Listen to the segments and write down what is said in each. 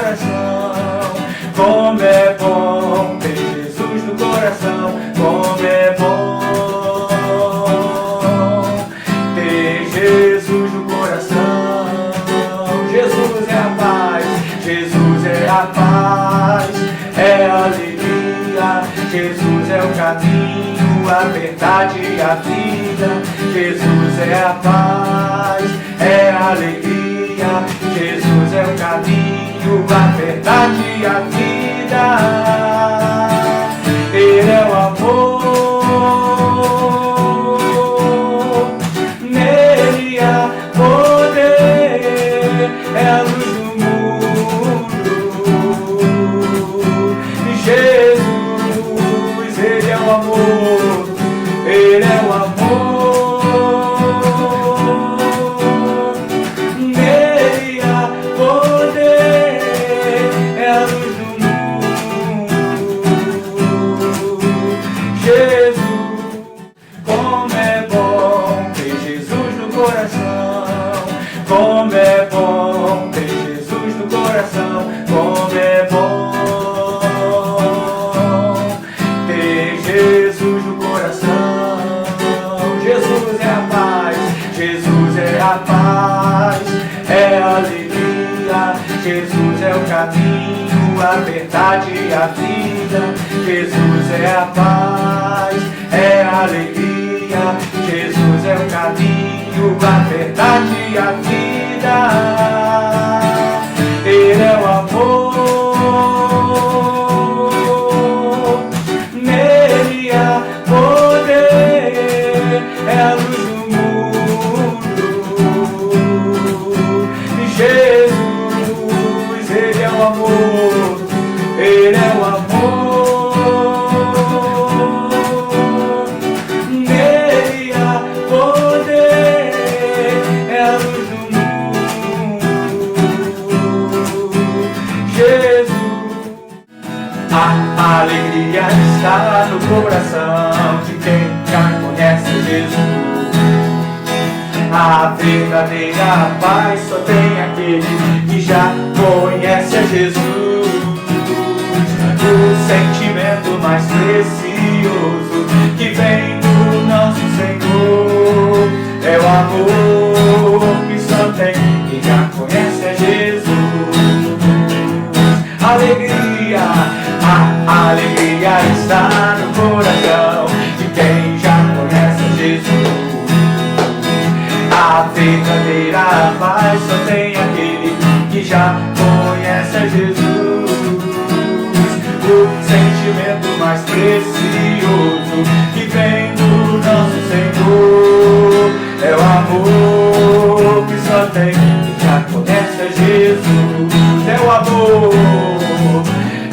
coração. Como é bom ter Jesus no coração. Como é bom ter Jesus no coração. Jesus é a paz, Jesus é a paz, é a alegria. Jesus é o caminho, a verdade e a vida. Jesus é a paz, é a alegria. Jesus é o caminho, a verdade e a vida. Ele é o amor, nele há poder, é a luz do mundo. Jesus, ele é o amor, ele é o amor. Nele há poder, é a luz do mundo. Jesus, como é bom ter Jesus no coração. Como é bom ter Jesus no coração. Como é bom ter Jesus no coração. Jesus é a paz, Jesus é a paz, é a alegria. Jesus é o caminho, a verdade e a vida. Jesus é a paz, é a alegria. Jesus é o caminho, a verdade e a vida. Ele é o amor, nele há poder, é a luz do mundo. Jesus, ele é o amor, ele é o amor. Nele há poder, é a luz do mundo. Jesus, a alegria está no coração de quem já conhece Jesus. A verdadeira paz só tem aquele que já conhece a Jesus. O sentimento mais precioso que vem do nosso Senhor é o amor que só tem quem já conhece a Jesus. Alegria, a alegria está no coração de quem já conhece a Jesus. A verdadeira paz só tem aquele que já conhece a Jesus. O sentimento mais precioso que vem do nosso Senhor é o amor que só tem quem já conhece a Jesus. É o amor,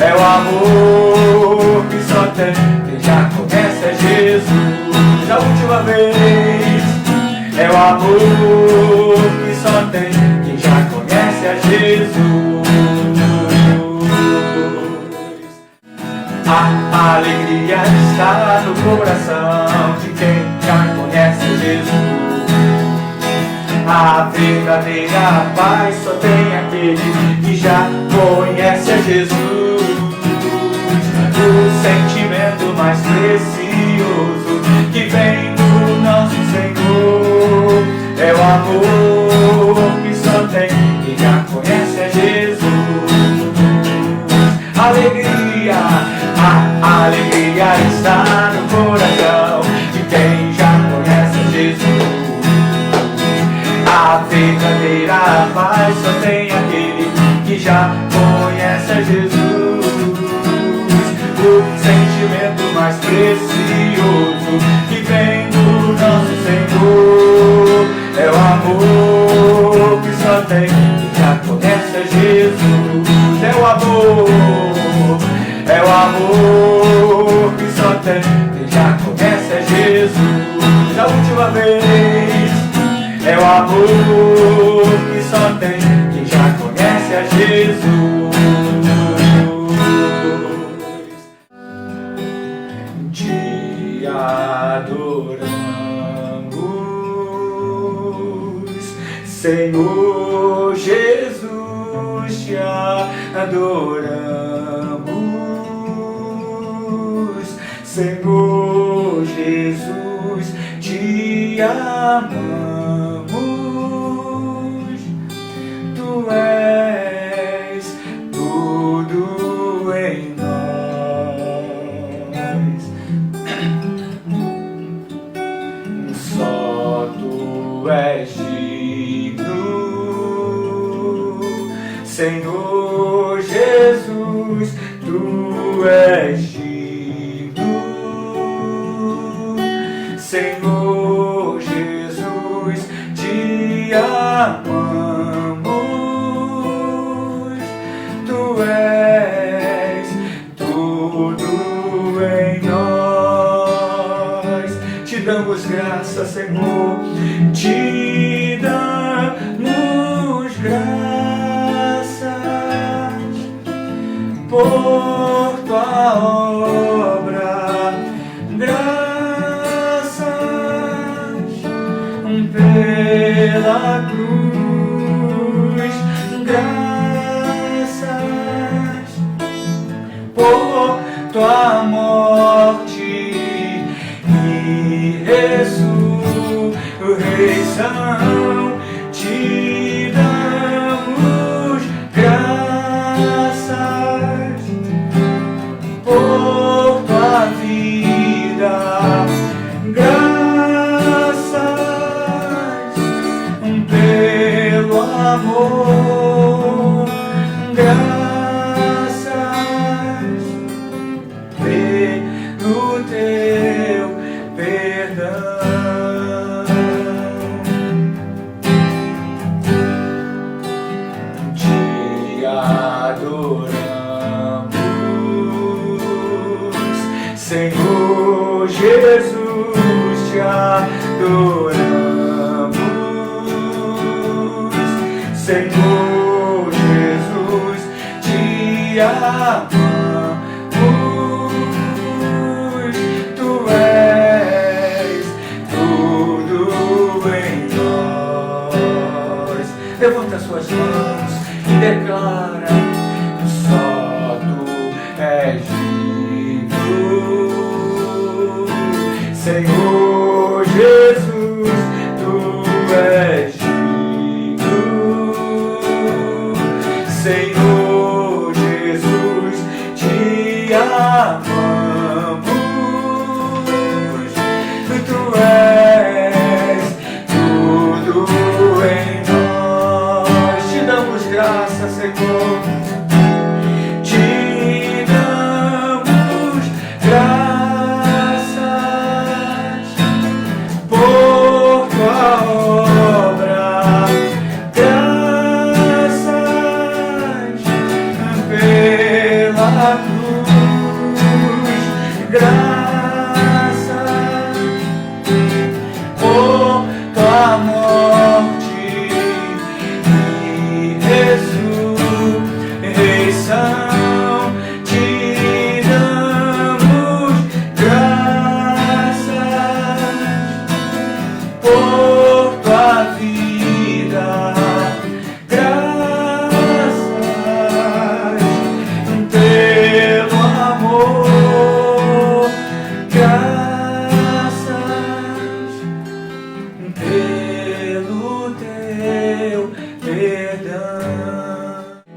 é o amor que só tem quem já conhece a Jesus. A última vez, é o amor que só tem quem já conhece a Jesus. A alegria está no coração de quem já conhece Jesus. A verdadeira paz só tem aquele que já conhece a Jesus. O sentimento mais precioso que vem do nosso Senhor é o amor que só tem quem já conhece a Jesus. Alegria, a alegria está no coração de quem já conhece a Jesus. A verdadeira paz só tem aquele que já conhece a Jesus. O sentimento mais precioso que vem do nosso Senhor é o amor que só tem quem já conhece a Jesus. É o amor, é o amor que só tem quem já conhece a Jesus. A última vez, é o amor que só tem quem já conhece a Jesus. Te adoramos, Senhor Jesus, te adoramos, Senhor Jesus, te amamos. Tu és tudo em nós. Só tu és digno, Senhor Jesus, tu és digno, Senhor Jesus, te amamos. Tu és tudo em nós. Te damos graça, Senhor, te damos graças por tua obra, graças pela cruz, graças por tua morte e ressurreição. Te damos graças por tua vida, graças pelo amor, graças pelo teu perdão. Te adoramos, Senhor Jesus, te adoramos, Senhor Jesus, te amamos. Tu és tudo em nós. Levanta suas mãos e declara: só tu és digno, Senhor Jesus, tu és digno, Senhor Jesus, te amamos. Tu és tudo em nós. Te damos graça, Senhor. Te damos graças por tua obra, graças pela cruz, graças por tua morte e ressurreição. Te damos graças por tua vida, graças pelo amor, graças pelo teu perdão.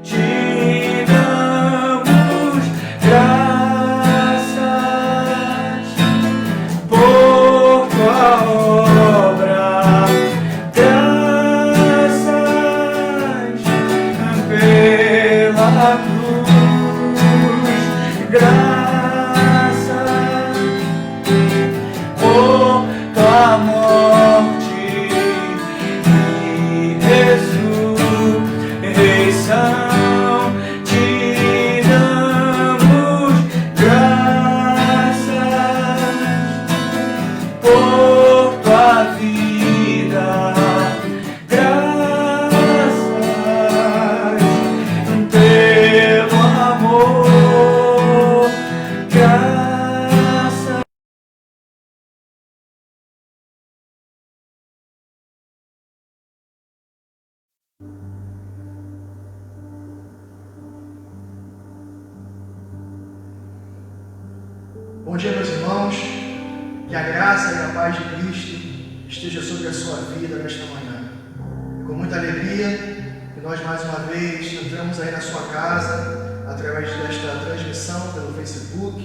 Te damos graças por tua obra, graças pela cruz, graças por tua morte e ressurreição. Te damos graças por tua vida, graças pelo amor, Bom dia, meus irmãos. Que a graça e a paz de Cristo esteja sobre a sua vida nesta manhã. Com muita alegria que nós mais uma vez entramos aí na sua casa através desta transmissão pelo Facebook.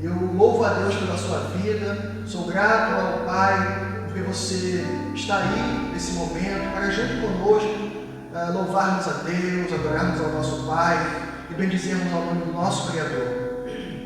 Eu louvo a Deus pela sua vida. Sou grato ao Pai porque você está aí nesse momento para junto conosco louvarmos a Deus, adorarmos ao nosso Pai e bendizermos ao nome do nosso Criador.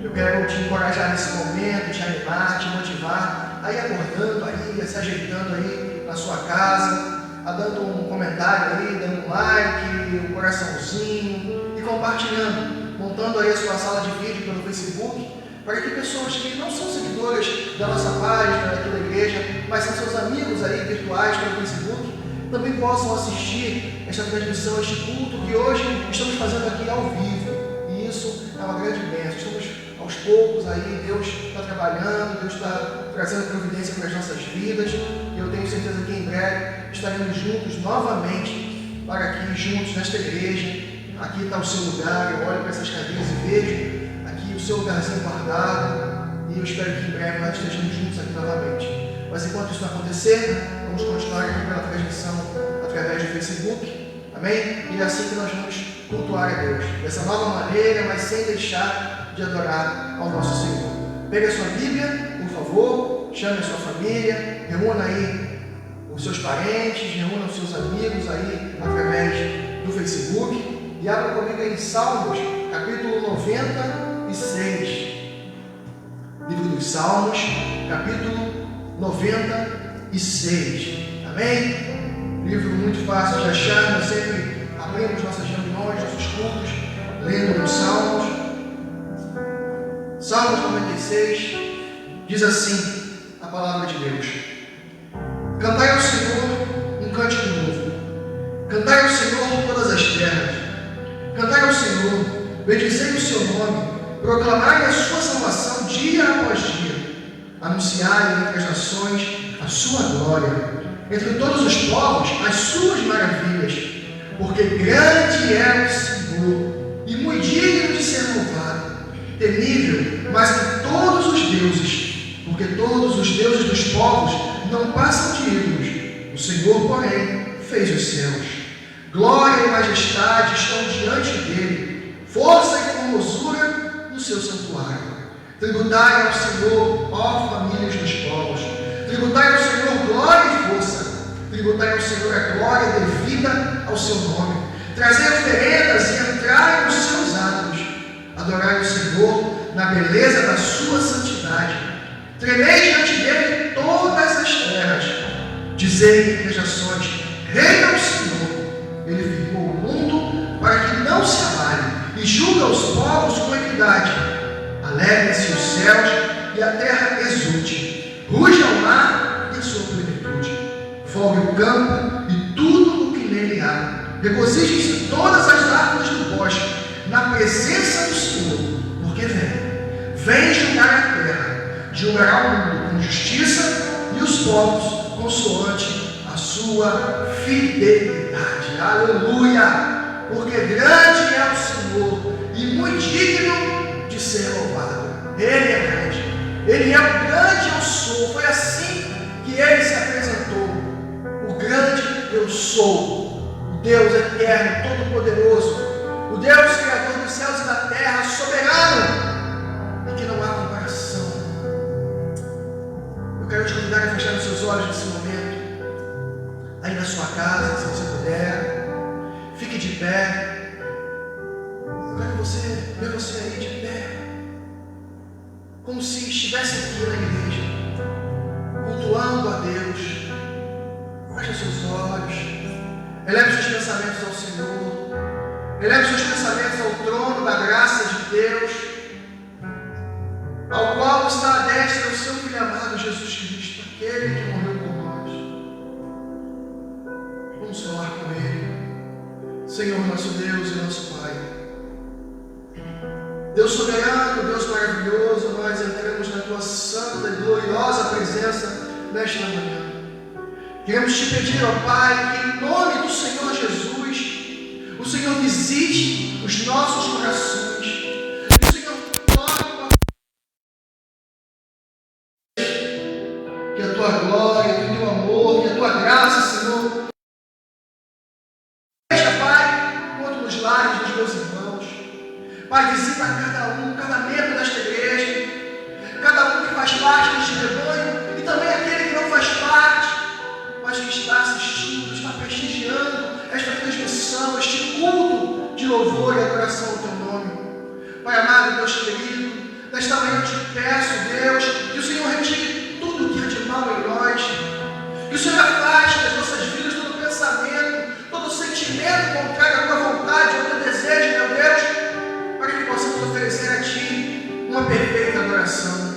Eu quero te encorajar nesse momento, te animar, te motivar, aí acordando, aí se ajeitando aí na sua casa, dando um comentário aí, dando um like, um coraçãozinho e compartilhando, montando aí a sua sala de vídeo pelo Facebook, para que pessoas que não são seguidoras da nossa página, aqui da igreja, mas são seus amigos aí virtuais pelo Facebook, também possam assistir esta transmissão, este culto que hoje estamos fazendo aqui ao vivo. E isso é uma grande bênção. Estamos aos poucos aí, Deus está trabalhando, Deus está trazendo providência para as nossas vidas. E eu tenho certeza que em breve estaremos juntos novamente, para aqui juntos nesta igreja. Aqui está o seu lugar, eu olho para essas cadeiras e vejo aqui o seu lugarzinho guardado. E eu espero que em breve nós estejamos juntos aqui novamente. Mas enquanto isso não acontecer, vamos continuar aqui pela transmissão através do Facebook. Amém? E é assim que nós vamos cultuar a Deus. Dessa nova maneira, mas sem deixar de adorar ao nosso Senhor. Pegue a sua Bíblia, por favor, chame a sua família, reúna aí os seus parentes, reúna os seus amigos aí através do Facebook e abra comigo em Salmos, capítulo 96. Livro dos Salmos, capítulo 96. Amém? Livro muito fácil de achar, nós sempre abrimos nossas reuniões, nossos cultos, lendo os Salmos. Salmos 96 diz assim a palavra de Deus: Cantai ao Senhor um cântico novo, cantai ao Senhor todas as terras, cantai ao Senhor, bendizei o seu nome, proclamai a sua salvação dia após dia, anunciai entre as nações a sua glória, entre todos os povos as suas maravilhas, porque grande é o Senhor e muito digno de ser louvado, temível mais que todos os deuses, porque todos os deuses dos povos não passam de ídolos, o Senhor, porém, fez os céus. Glória e majestade estão diante dele, força e formosura no seu santuário. Tributai ao Senhor, ó famílias dos povos, tributai ao Senhor glória e força, tributai ao Senhor a glória devida ao seu nome, trazei oferendas e entrai nos seus atos, adorai o Senhor na beleza da sua santidade, tremei diante dele todas as terras, dizei entre as nações, reina o Senhor, ele firmou o mundo para que não se abale, e julga os povos com equidade, alegrem-se os céus e a terra exulte, ruja o mar e a sua plenitude, folgue o campo e tudo o que nele há, regozijem-se todas as árvores do bosque, na presença do Senhor, porque vem julgar a terra, julgará o mundo com justiça e os povos consoante a sua fidelidade. Aleluia! Porque grande é o Senhor e muito digno de ser louvado. Ele é grande, ele é o grande eu sou. Foi assim que ele se apresentou, o grande eu sou, o Deus eterno, todo-poderoso, o Deus criador dos céus e da terra, soberano, e que não há comparação. Eu quero te convidar a fechar os seus olhos nesse momento, aí na sua casa, se você puder, fique de pé. Eu quero ver você aí de pé, como se estivesse aqui na igreja, cultuando a Deus. Feche os seus olhos, eleve os seus pensamentos ao Senhor, eleve os seus pensamentos ao trono da graça de Deus, ao qual está à destra o seu Filho amado Jesus Cristo, aquele que morreu por nós. Vamos falar com Ele. Senhor, nosso Deus e nosso Pai, Deus soberano, Deus maravilhoso, nós entramos na Tua santa e gloriosa presença nesta manhã. Queremos te pedir, ó Pai, que em nome do Senhor Jesus, o Senhor visite os nossos corações, visita cada membro desta igreja, cada um que faz parte deste rebanho, e também aquele que não faz parte, mas que está assistindo, está prestigiando esta transmissão, este culto de louvor e adoração ao teu nome. Pai amado, Deus querido, nesta manhã eu te peço, Deus, que o Senhor retire tudo que há de mal em nós, que o Senhor afaste das nossas vidas todo pensamento, todo sentimento contrário à tua vontade, ao teu desejo, meu Deus, para que possamos oferecer a Ti uma perfeita adoração.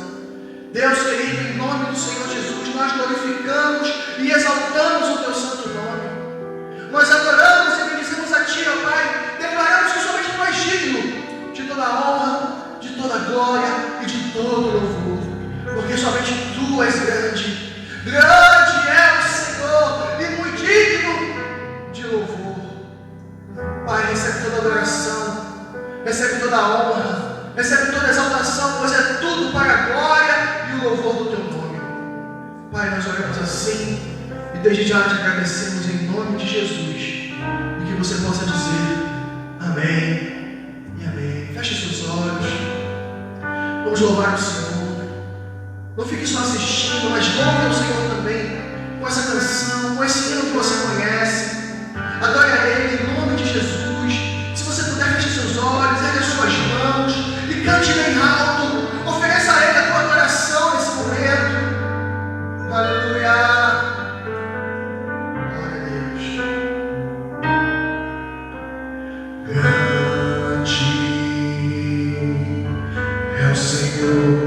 Deus querido, em nome do Senhor Jesus, nós glorificamos e exaltamos o teu santo nome. Nós adoramos e bendizemos a Ti, ó Pai, declaramos que somente Tu és digno de toda a honra, de toda a glória e de todo o louvor, porque somente Tu és grande. Grande é o Senhor e muito digno de louvor. Pai, recebe toda a adoração, recebe toda a honra, recebe toda a exaltação, pois é tudo para a glória e o louvor do Teu nome. Pai, nós oramos assim e desde já te agradecemos em nome de Jesus, e que você possa dizer amém e amém. Feche seus olhos, vamos louvar o Senhor. Não fique só assistindo, mas louve ao Senhor também com essa canção, com esse hino que você conhece. Adore a Ele em nome de Jesus. Se você puder, feche seus olhos, ergue as suas mãos e cante bem alto. Ofereça a Ele a tua adoração nesse momento. Aleluia. Glória a Deus. Grande é o Senhor.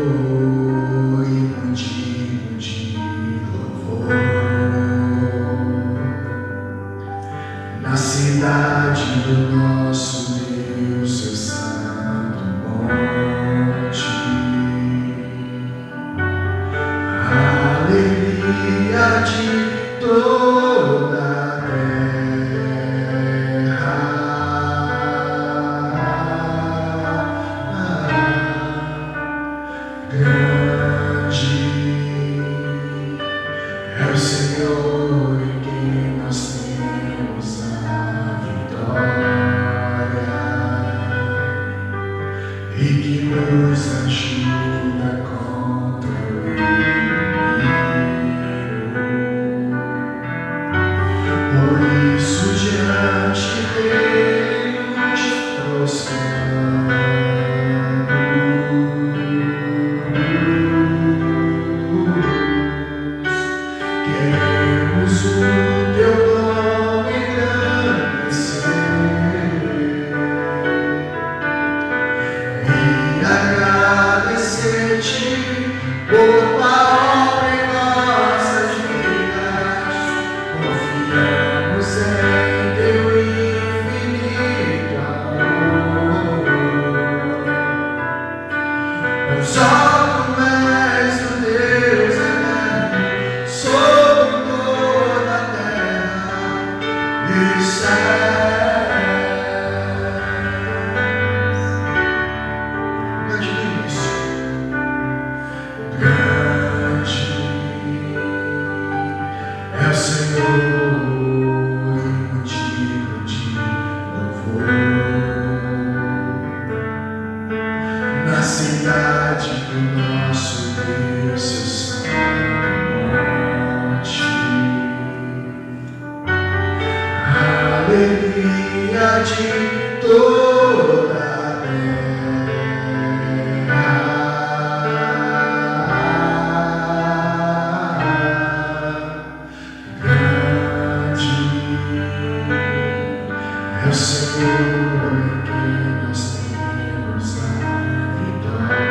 Do nosso Deus, seu santo monte, alegria de toda a terra, grande é o Senhor em quem nós temos e que nos ajuda contra o inimigo. Por isso diante dele nos prostramos, queremos o teu nome engrandecer e agradecer-te por tua obra em nossas vidas. Confiamos em teu infinito amor. Só tu és o Deus eterno sobre toda a terra e céu. Na cidade do nosso Deus, seu santo monte, alegria de toda a terra, grande é o Senhor em quem nós temos a vitória.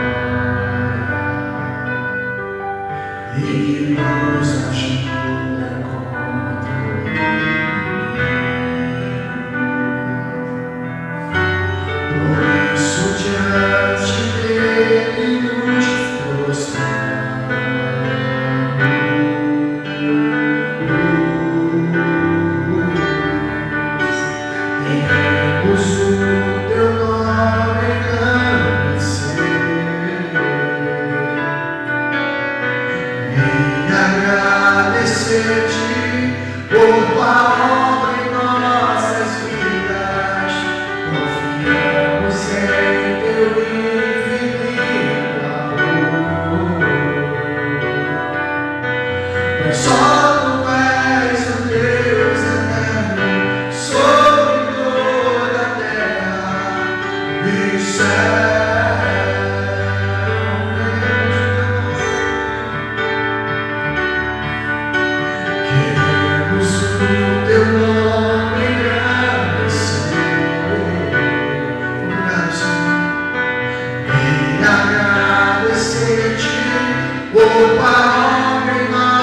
Outro igual não há.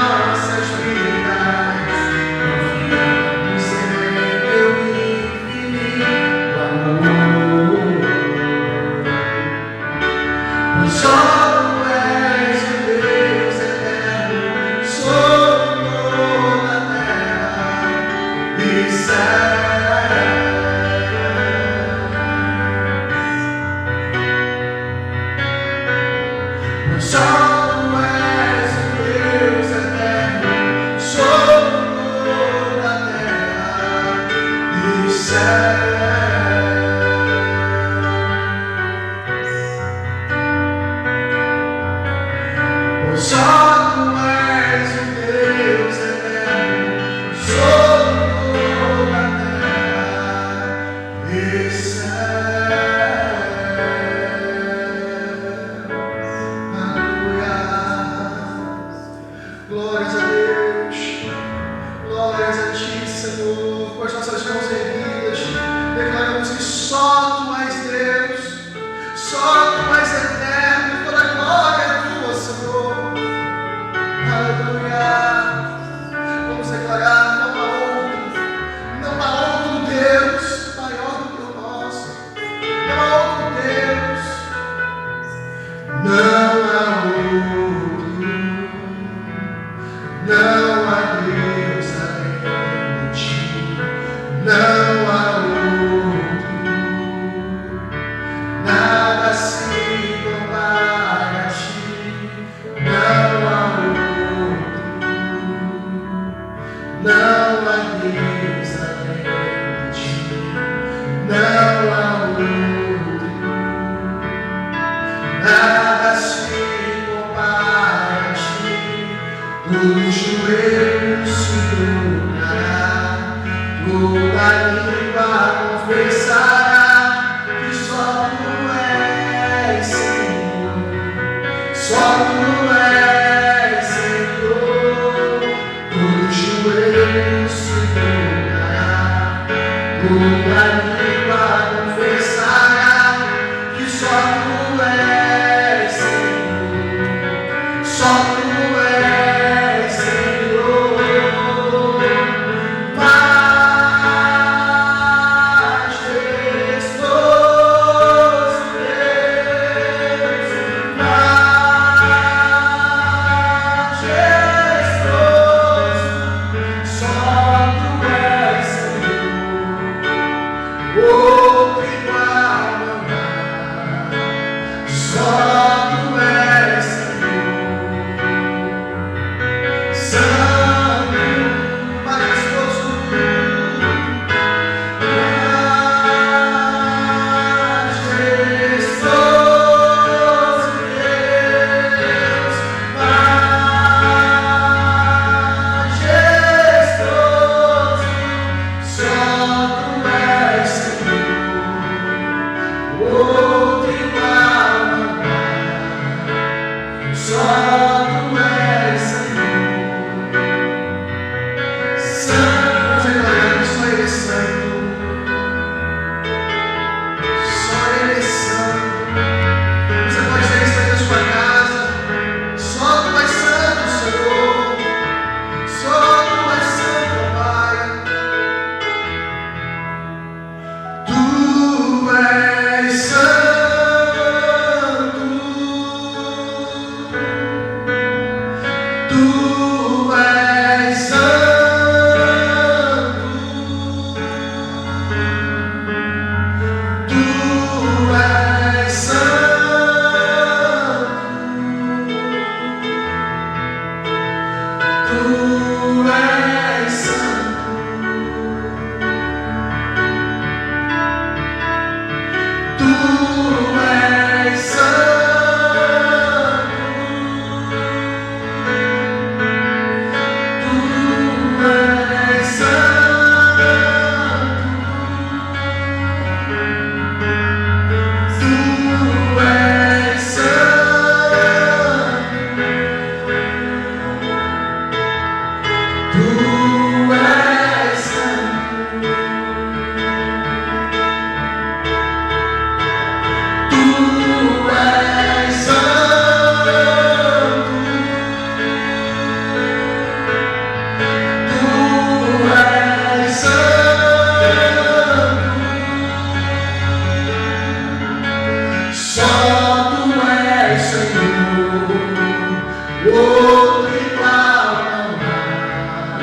outro igual não há,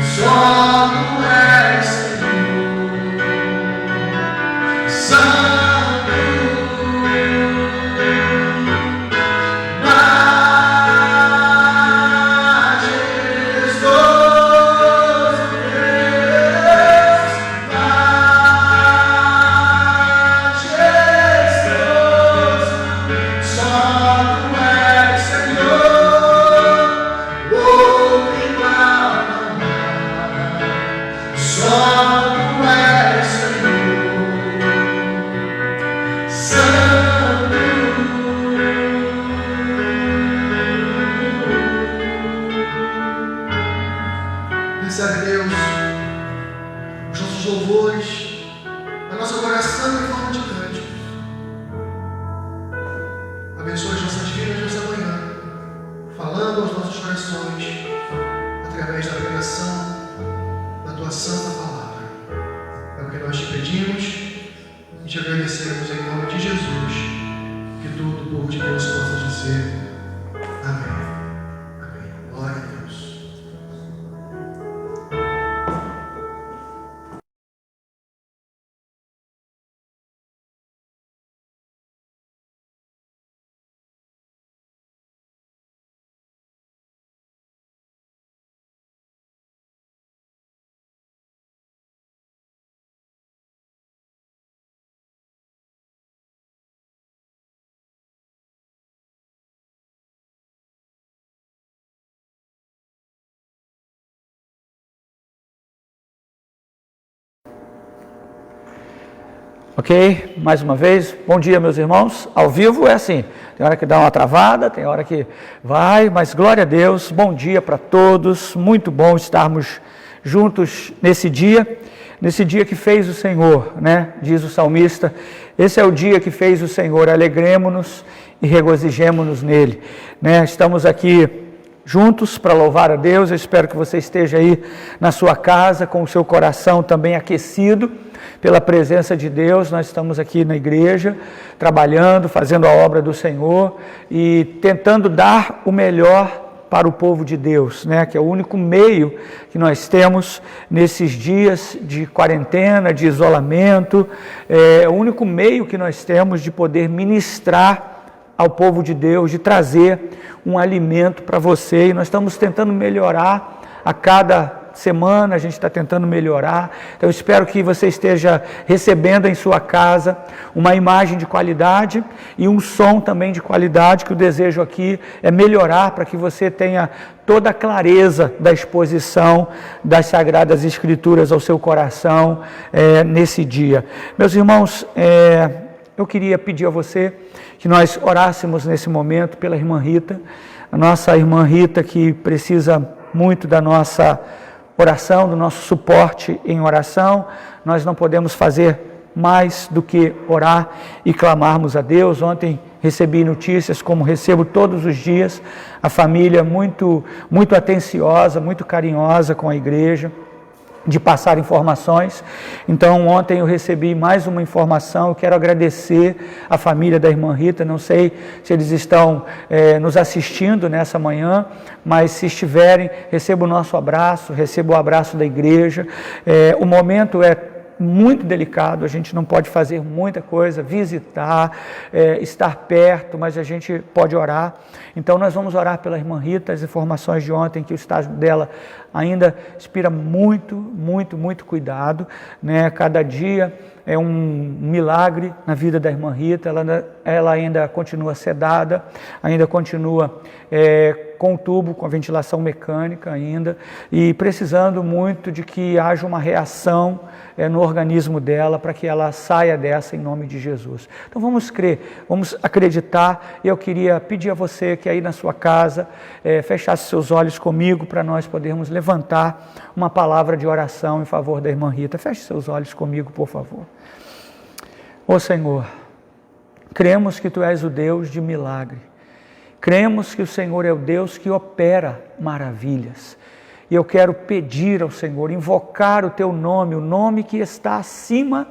só tu és Senhor, Santo, majestoso Deus, majestoso, só tu és Senhor, outro igual não há, só tu és Senhor, Santo. Recebe, Deus, os nossos louvores, a nossa oração em forma de cânticos. Abençoe as nossas vidas nessa manhã, falando aos nossos corações, através da pregação da tua santa palavra. É o que nós te pedimos e te agradecemos em nome de Jesus. Que tudo o povo de Deus possa dizer amém. Amém. Glória a Deus. Ok? Mais uma vez, bom dia, meus irmãos. Ao vivo é assim, tem hora que dá uma travada, tem hora que vai, mas glória a Deus, bom dia para todos, muito bom estarmos juntos nesse dia que fez o Senhor, né? Diz o salmista, esse é o dia que fez o Senhor, alegremo-nos e regozijemo-nos nele, né? Estamos aqui juntos para louvar a Deus. Eu espero que você esteja aí na sua casa com o seu coração também aquecido pela presença de Deus. Nós estamos aqui na igreja, trabalhando, fazendo a obra do Senhor e tentando dar o melhor para o povo de Deus, né? Que é o único meio que nós temos nesses dias de quarentena, de isolamento, é o único meio que nós temos de poder ministrar ao povo de Deus, de trazer um alimento para você, e nós estamos tentando melhorar a cada semana, a gente está tentando melhorar. Então eu espero que você esteja recebendo em sua casa uma imagem de qualidade e um som também de qualidade, que o desejo aqui é melhorar para que você tenha toda a clareza da exposição das Sagradas Escrituras ao seu coração nesse dia. Meus irmãos, eu queria pedir a você que nós orássemos nesse momento pela irmã Rita, a nossa irmã Rita que precisa muito da nossa oração, do nosso suporte em oração. Nós não podemos fazer mais do que orar e clamarmos a Deus. Ontem recebi notícias, como recebo todos os dias, a família muito atenciosa, muito carinhosa com a igreja, de passar informações. Então ontem eu recebi mais uma informação. Eu quero agradecer a família da irmã Rita, não sei se eles estão nos assistindo nessa manhã, mas se estiverem, recebo o nosso abraço, recebo o abraço da igreja. O momento é muito delicado, a gente não pode fazer muita coisa, visitar, estar perto, mas a gente pode orar. Então nós vamos orar pela irmã Rita. As informações de ontem, que o estágio dela ainda inspira muito cuidado, né? Cada dia é um milagre na vida da irmã Rita. Ela ainda continua sedada, ainda continua com o tubo, com a ventilação mecânica ainda, e precisando muito de que haja uma reação no organismo dela, para que ela saia dessa em nome de Jesus. Então vamos crer, vamos acreditar. E eu queria pedir a você que aí na sua casa fechasse seus olhos comigo, para nós podermos levantar uma palavra de oração em favor da irmã Rita. Feche seus olhos comigo, por favor. Ó Senhor, cremos que Tu és o Deus de milagre. Cremos que o Senhor é o Deus que opera maravilhas. E eu quero pedir ao Senhor, invocar o Teu nome, o nome que está acima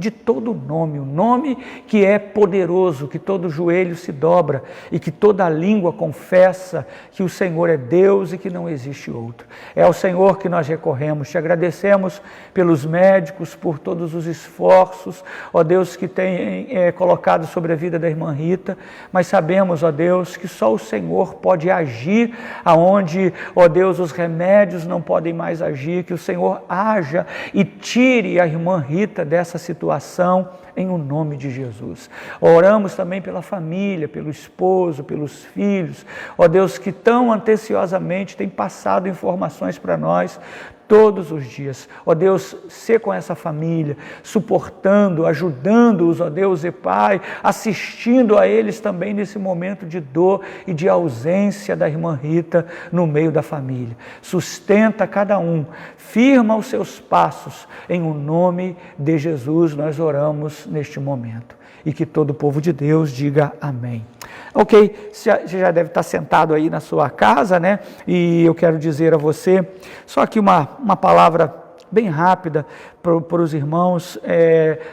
de todo nome, o nome que é poderoso, que todo joelho se dobra e que toda língua confessa que o Senhor é Deus e que não existe outro. É ao Senhor que nós recorremos, te agradecemos pelos médicos, por todos os esforços, ó Deus, que tem colocado sobre a vida da irmã Rita, mas sabemos, ó Deus, que só o Senhor pode agir aonde, ó Deus, os remédios não podem mais agir, que o Senhor haja e tire a irmã Rita dessa situação, em o nome de Jesus. Oramos também pela família, pelo esposo, pelos filhos, ó Deus, que tão anteciosamente tem passado informações para nós, todos os dias. Ó Deus, sê com essa família, suportando, ajudando-os, ó Deus e Pai, assistindo a eles também nesse momento de dor e de ausência da irmã Rita no meio da família. Sustenta cada um, firma os seus passos, em o nome de Jesus nós oramos neste momento. E que todo o povo de Deus diga amém. Ok, você já deve estar sentado aí na sua casa, né? E eu quero dizer a você, só aqui uma palavra bem rápida para os irmãos.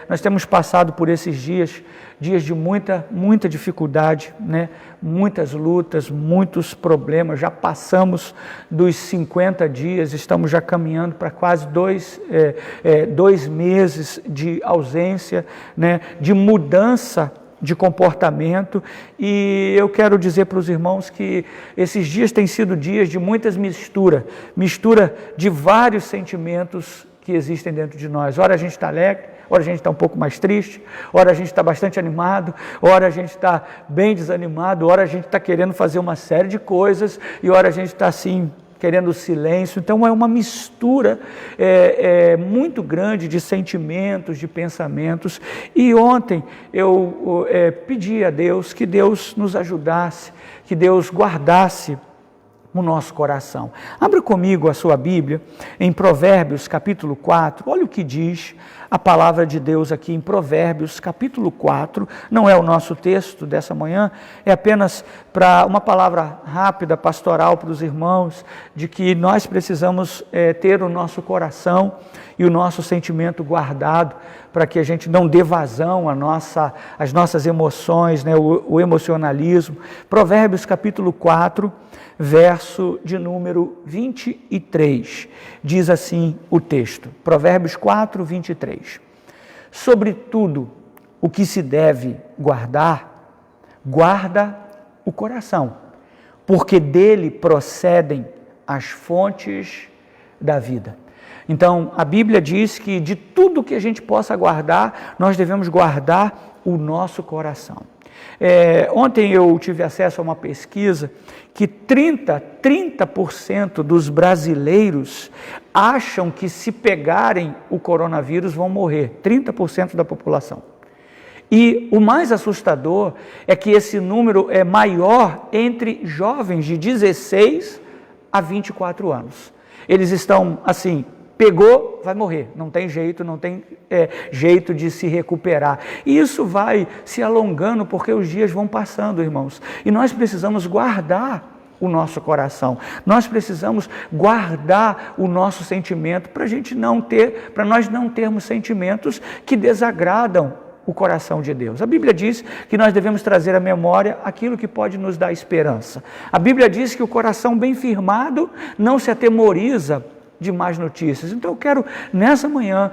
Nós temos passado por esses dias de muita dificuldade, né? Muitas lutas, muitos problemas. Já passamos dos 50 dias, estamos já caminhando para quase 2 meses de ausência, né? De mudança de comportamento, e eu quero dizer para os irmãos que esses dias têm sido dias de muitas mistura de vários sentimentos que existem dentro de nós. Ora a gente está alegre, ora a gente está um pouco mais triste, ora a gente está bastante animado, ora a gente está bem desanimado, ora a gente está querendo fazer uma série de coisas, e ora a gente está assim, querendo silêncio. Então é uma mistura muito grande de sentimentos, de pensamentos. E ontem eu pedi a Deus que Deus nos ajudasse, que Deus guardasse o nosso coração. Abra comigo a sua Bíblia em Provérbios capítulo 4, olha o que diz a palavra de Deus aqui em Provérbios capítulo 4, não é o nosso texto dessa manhã, é apenas para uma palavra rápida, pastoral para os irmãos, de que nós precisamos ter o nosso coração e o nosso sentimento guardado, para que a gente não dê vazão às nossas emoções, né, o emocionalismo. Provérbios capítulo 4, verso de número 23, diz assim o texto, Provérbios 4, 23. Sobretudo o que se deve guardar, guarda o coração, porque dele procedem as fontes da vida. Então, a Bíblia diz que de tudo que a gente possa guardar, nós devemos guardar o nosso coração. Ontem eu tive acesso a uma pesquisa que 30% dos brasileiros acham que se pegarem o coronavírus vão morrer, 30% da população. E o mais assustador é que esse número é maior entre jovens de 16 a 24 anos. Eles estão assim, pegou, vai morrer, não tem jeito, jeito de se recuperar. E isso vai se alongando porque os dias vão passando, irmãos. E nós precisamos guardar o nosso coração, nós precisamos guardar o nosso sentimento para nós não termos sentimentos que desagradam o coração de Deus. A Bíblia diz que nós devemos trazer à memória aquilo que pode nos dar esperança. A Bíblia diz que o coração bem firmado não se atemoriza de más notícias. Então eu quero nessa manhã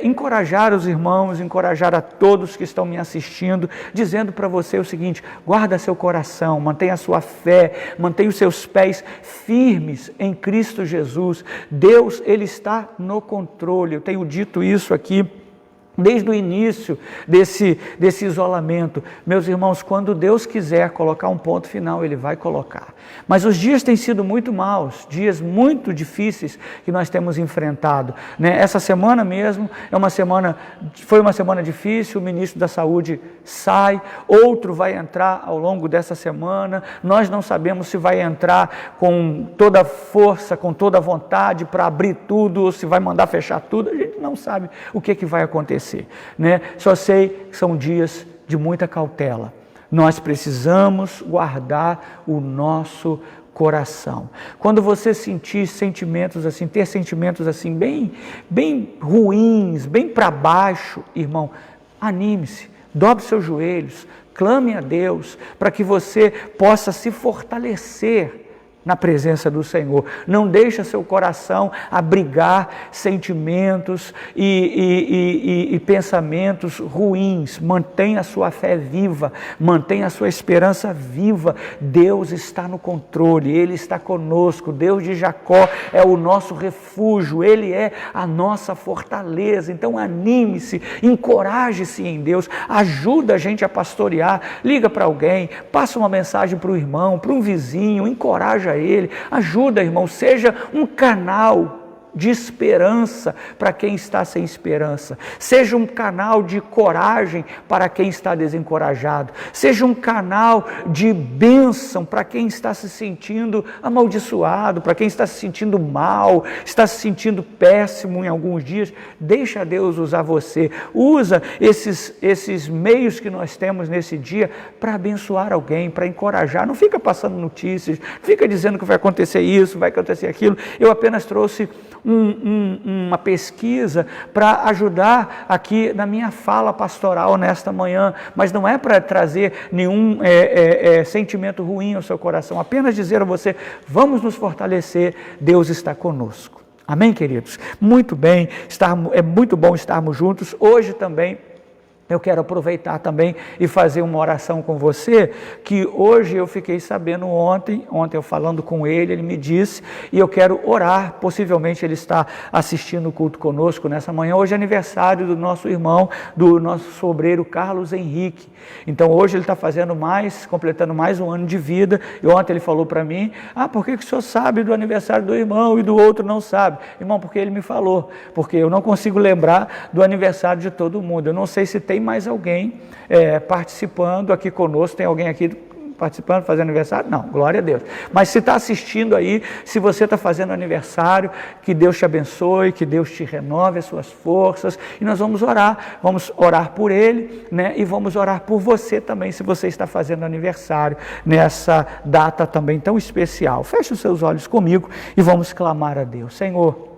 encorajar os irmãos, encorajar a todos que estão me assistindo, dizendo para você o seguinte: guarda seu coração, mantenha a sua fé, mantenha os seus pés firmes em Cristo Jesus. Deus, Ele está no controle. Eu tenho dito isso aqui desde o início desse isolamento. Meus irmãos, quando Deus quiser colocar um ponto final, Ele vai colocar. Mas os dias têm sido muito maus, dias muito difíceis que nós temos enfrentado, né? Essa semana mesmo foi uma semana difícil, o ministro da Saúde sai, outro vai entrar ao longo dessa semana, nós não sabemos se vai entrar com toda a força, com toda a vontade para abrir tudo, ou se vai mandar fechar tudo, a gente não sabe o que vai acontecer. Né? Só sei que são dias de muita cautela. Nós precisamos guardar o nosso coração. Quando você sentir sentimentos assim, ter sentimentos assim bem ruins, bem para baixo, irmão, anime-se, dobre seus joelhos, clame a Deus para que você possa se fortalecer na presença do Senhor. Não deixa seu coração abrigar sentimentos e pensamentos ruins. Mantenha a sua fé viva, mantenha a sua esperança viva. Deus está no controle, Ele está conosco. Deus de Jacó é o nosso refúgio, Ele é a nossa fortaleza. Então anime-se, encoraje-se em Deus, ajuda a gente a pastorear, liga para alguém, passa uma mensagem para o irmão, para um vizinho, encoraja ele, ajuda, irmão, seja um canal de esperança para quem está sem esperança, seja um canal de coragem para quem está desencorajado, seja um canal de bênção para quem está se sentindo amaldiçoado, para quem está se sentindo mal, está se sentindo péssimo em alguns dias. Deixa Deus usar você, usa esses meios que nós temos nesse dia para abençoar alguém, para encorajar. Não fica passando notícias, não fica dizendo que vai acontecer isso, vai acontecer aquilo. Eu apenas trouxe uma pesquisa para ajudar aqui na minha fala pastoral nesta manhã, mas não é para trazer nenhum sentimento ruim ao seu coração, apenas dizer a você, vamos nos fortalecer, Deus está conosco. Amém, queridos? Muito bem, é muito bom estarmos juntos. Hoje também eu quero aproveitar também e fazer uma oração com você, que hoje eu fiquei sabendo ontem eu falando com ele, ele me disse, e eu quero orar, possivelmente ele está assistindo o culto conosco nessa manhã. Hoje é aniversário do nosso irmão, do nosso sobreiro Carlos Henrique. Então hoje ele está completando mais um ano de vida, e ontem ele falou para mim, por que o senhor sabe do aniversário do irmão e do outro não sabe? Irmão, porque ele me falou, porque eu não consigo lembrar do aniversário de todo mundo, eu não sei se tem mais alguém participando aqui conosco, tem alguém aqui participando, fazendo aniversário? Não, glória a Deus. Mas se está assistindo aí, se você está fazendo aniversário, que Deus te abençoe, que Deus te renove as suas forças, e nós vamos orar por ele, né? E vamos orar por você também, se você está fazendo aniversário, nessa data também tão especial. Feche os seus olhos comigo e vamos clamar a Deus. Senhor,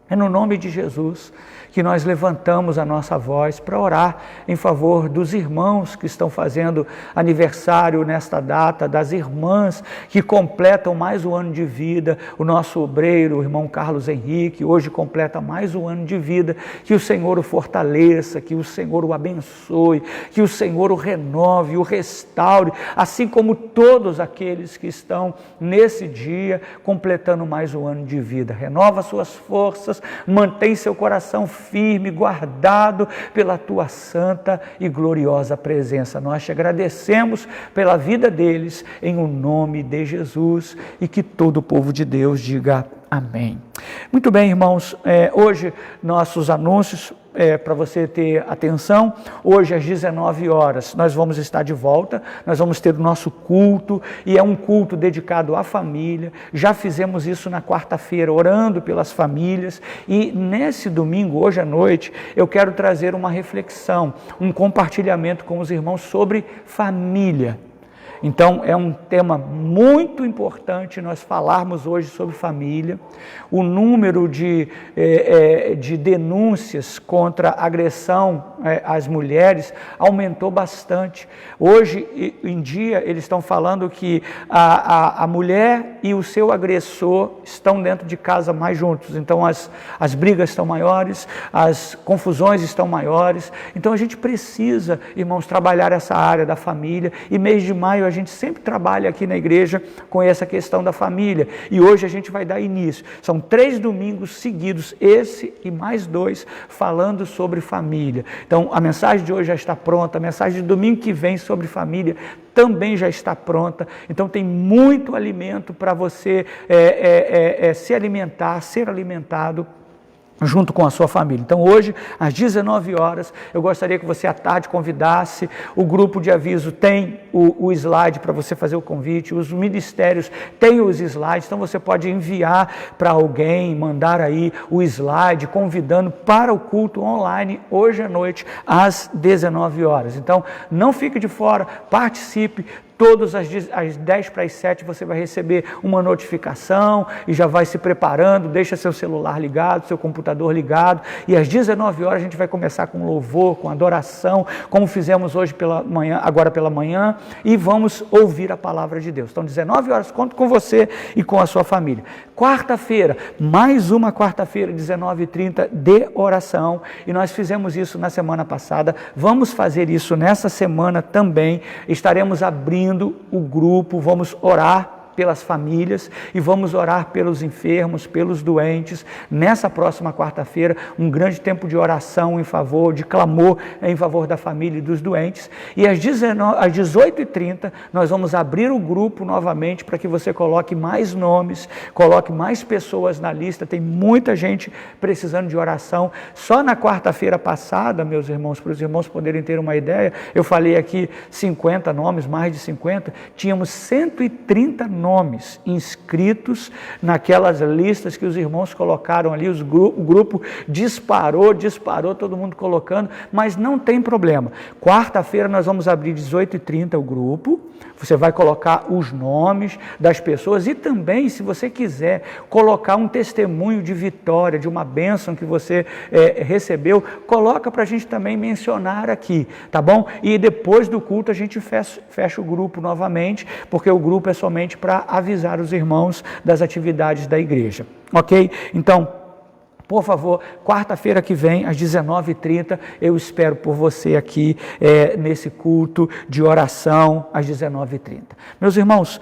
é no nome de Jesus que nós levantamos a nossa voz para orar em favor dos irmãos que estão fazendo aniversário nesta data, das irmãs que completam mais um ano de vida. O nosso obreiro, o irmão Carlos Henrique, hoje completa mais um ano de vida. Que o Senhor o fortaleça, que o Senhor o abençoe, que o Senhor o renove, o restaure, assim como todos aqueles que estão nesse dia completando mais um ano de vida. Renova suas forças, mantém seu coração firme, guardado pela tua santa e gloriosa presença. Nós te agradecemos pela vida deles, em o nome de Jesus, e que todo o povo de Deus diga amém. Muito bem, irmãos, hoje nossos anúncios, para você ter atenção, hoje às 19 horas nós vamos estar de volta, nós vamos ter o nosso culto, e é um culto dedicado à família. Já fizemos isso na quarta-feira, orando pelas famílias, e nesse domingo, hoje à noite, eu quero trazer uma reflexão, um compartilhamento com os irmãos sobre família. Então, é um tema muito importante nós falarmos hoje sobre família. O número de denúncias contra agressão às mulheres aumentou bastante. Hoje em dia, eles estão falando que a mulher e o seu agressor estão dentro de casa mais juntos. Então, as brigas estão maiores, as confusões estão maiores. Então, a gente precisa, irmãos, trabalhar essa área da família. E mês de maio, a gente sempre trabalha aqui na igreja com essa questão da família, e hoje a gente vai dar início. São 3 domingos seguidos, esse e mais 2, falando sobre família. Então a mensagem de hoje já está pronta, a mensagem de domingo que vem sobre família também já está pronta. Então tem muito alimento para você se alimentar, ser alimentado junto com a sua família. Então hoje, às 19 horas, eu gostaria que você à tarde convidasse. O grupo de aviso tem o slide para você fazer o convite, os ministérios têm os slides, então você pode enviar para alguém, mandar aí o slide, convidando para o culto online, hoje à noite, às 19 horas. Então, não fique de fora, participe. Todos às 10 para as 7 você vai receber uma notificação e já vai se preparando, deixa seu celular ligado, seu computador ligado, e às 19 horas a gente vai começar com louvor, com adoração, como fizemos hoje pela manhã, agora pela manhã, e vamos ouvir a palavra de Deus. Então 19 horas, conto com você e com a sua família. Quarta-feira, mais uma quarta-feira, 19h30, de oração, e nós fizemos isso na semana passada, vamos fazer isso nessa semana também, estaremos abrindo o grupo, vamos orar pelas famílias e vamos orar pelos enfermos, pelos doentes. Nessa próxima quarta-feira, um grande tempo de oração em favor, de clamor em favor da família e dos doentes. E às 18h30, nós vamos abrir o grupo novamente para que você coloque mais nomes, coloque mais pessoas na lista. Tem muita gente precisando de oração. Só na quarta-feira passada, meus irmãos, para os irmãos poderem ter uma ideia, eu falei aqui 50 nomes, mais de 50, tínhamos 130 nomes inscritos naquelas listas que os irmãos colocaram ali, o grupo disparou, todo mundo colocando, mas não tem problema. Quarta-feira nós vamos abrir 18h30 o grupo, você vai colocar os nomes das pessoas e também, se você quiser, colocar um testemunho de vitória, de uma bênção que você recebeu, coloca para a gente também mencionar aqui, tá bom? E depois do culto a gente fecha o grupo novamente, porque o grupo é somente para avisar os irmãos das atividades da igreja, ok? Então, por favor, quarta-feira que vem, às 19h30, eu espero por você aqui nesse culto de oração, às 19h30. Meus irmãos,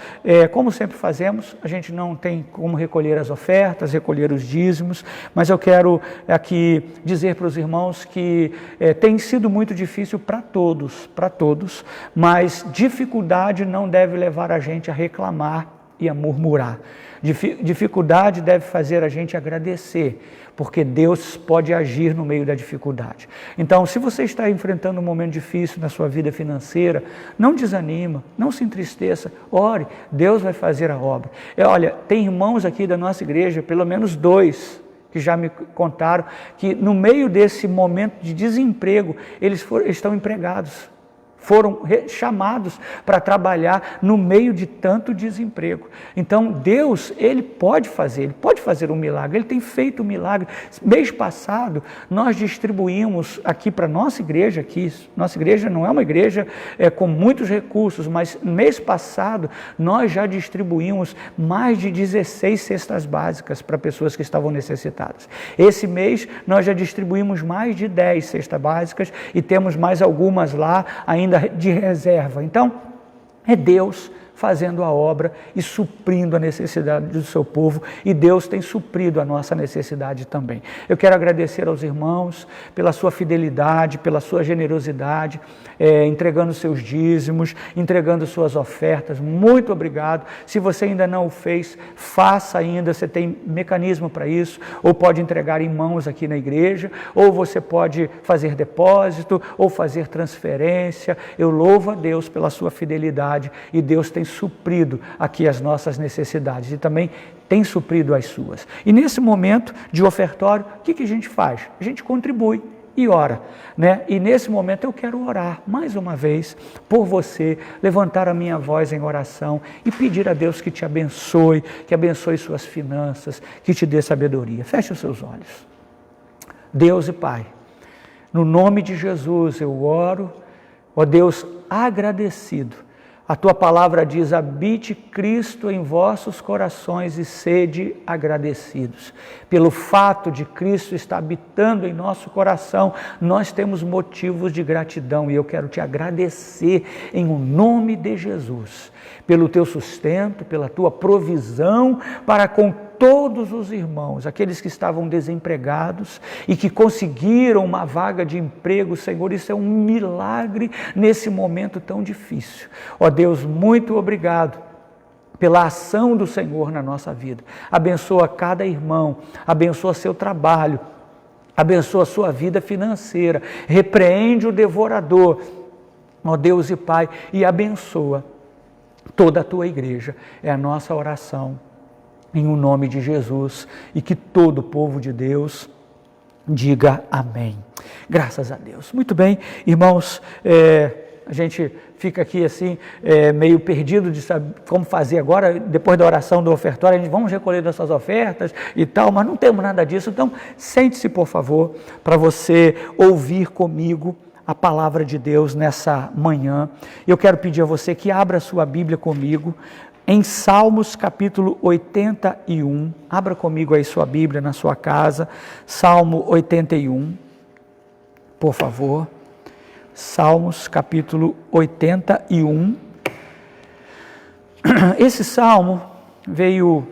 como sempre fazemos, a gente não tem como recolher as ofertas, recolher os dízimos, mas eu quero aqui dizer para os irmãos que tem sido muito difícil para todos, mas dificuldade não deve levar a gente a reclamar e a murmurar. Dificuldade deve fazer a gente agradecer, porque Deus pode agir no meio da dificuldade. Então, se você está enfrentando um momento difícil na sua vida financeira, não desanima, não se entristeça, ore, Deus vai fazer a obra. Olha, tem irmãos aqui da nossa igreja, pelo menos 2, que já me contaram, que no meio desse momento de desemprego, eles estão empregados. Foram chamados para trabalhar no meio de tanto desemprego. Então, Deus, Ele pode fazer um milagre, Ele tem feito um milagre. Mês passado, nós distribuímos aqui para nossa igreja não é uma igreja com muitos recursos, mas mês passado, nós já distribuímos mais de 16 cestas básicas para pessoas que estavam necessitadas. Esse mês, nós já distribuímos mais de 10 cestas básicas e temos mais algumas lá ainda de reserva. Então, é Deus fazendo a obra e suprindo a necessidade do seu povo, e Deus tem suprido a nossa necessidade também. Eu quero agradecer aos irmãos pela sua fidelidade, pela sua generosidade, entregando seus dízimos, entregando suas ofertas. Muito obrigado. Se você ainda não o fez, faça ainda, você tem mecanismo para isso, ou pode entregar em mãos aqui na igreja, ou você pode fazer depósito, ou fazer transferência. Eu louvo a Deus pela sua fidelidade, e Deus tem suprido aqui as nossas necessidades e também tem suprido as suas. E nesse momento de ofertório, o que a gente faz? A gente contribui e ora, né? E nesse momento eu quero orar mais uma vez por você, levantar a minha voz em oração e pedir a Deus que te abençoe, que abençoe suas finanças, que te dê sabedoria. Feche os seus olhos. Deus e Pai, no nome de Jesus eu oro, ó Deus, agradecido. A tua palavra diz: habite Cristo em vossos corações e sede agradecidos. Pelo fato de Cristo estar habitando em nosso coração, nós temos motivos de gratidão, e eu quero te agradecer em o nome de Jesus, pelo teu sustento, pela tua provisão para com todos os irmãos, aqueles que estavam desempregados e que conseguiram uma vaga de emprego. Senhor, isso é um milagre nesse momento tão difícil. Ó Deus, muito obrigado pela ação do Senhor na nossa vida. Abençoa cada irmão, abençoa seu trabalho, abençoa sua vida financeira, repreende o devorador, ó Deus e Pai, e abençoa toda a tua igreja. É a nossa oração em o nome de Jesus, e que todo o povo de Deus diga amém. Graças a Deus. Muito bem, irmãos, a gente fica aqui assim, meio perdido de saber como fazer agora, depois da oração do ofertório, a gente vamos recolher nossas ofertas e tal, mas não temos nada disso. Então, sente-se, por favor, para você ouvir comigo a palavra de Deus nessa manhã. Eu quero pedir a você que abra a sua Bíblia comigo em Salmos capítulo 81. Abra comigo aí sua Bíblia na sua casa, Salmo 81, por favor. Salmos capítulo 81. Esse salmo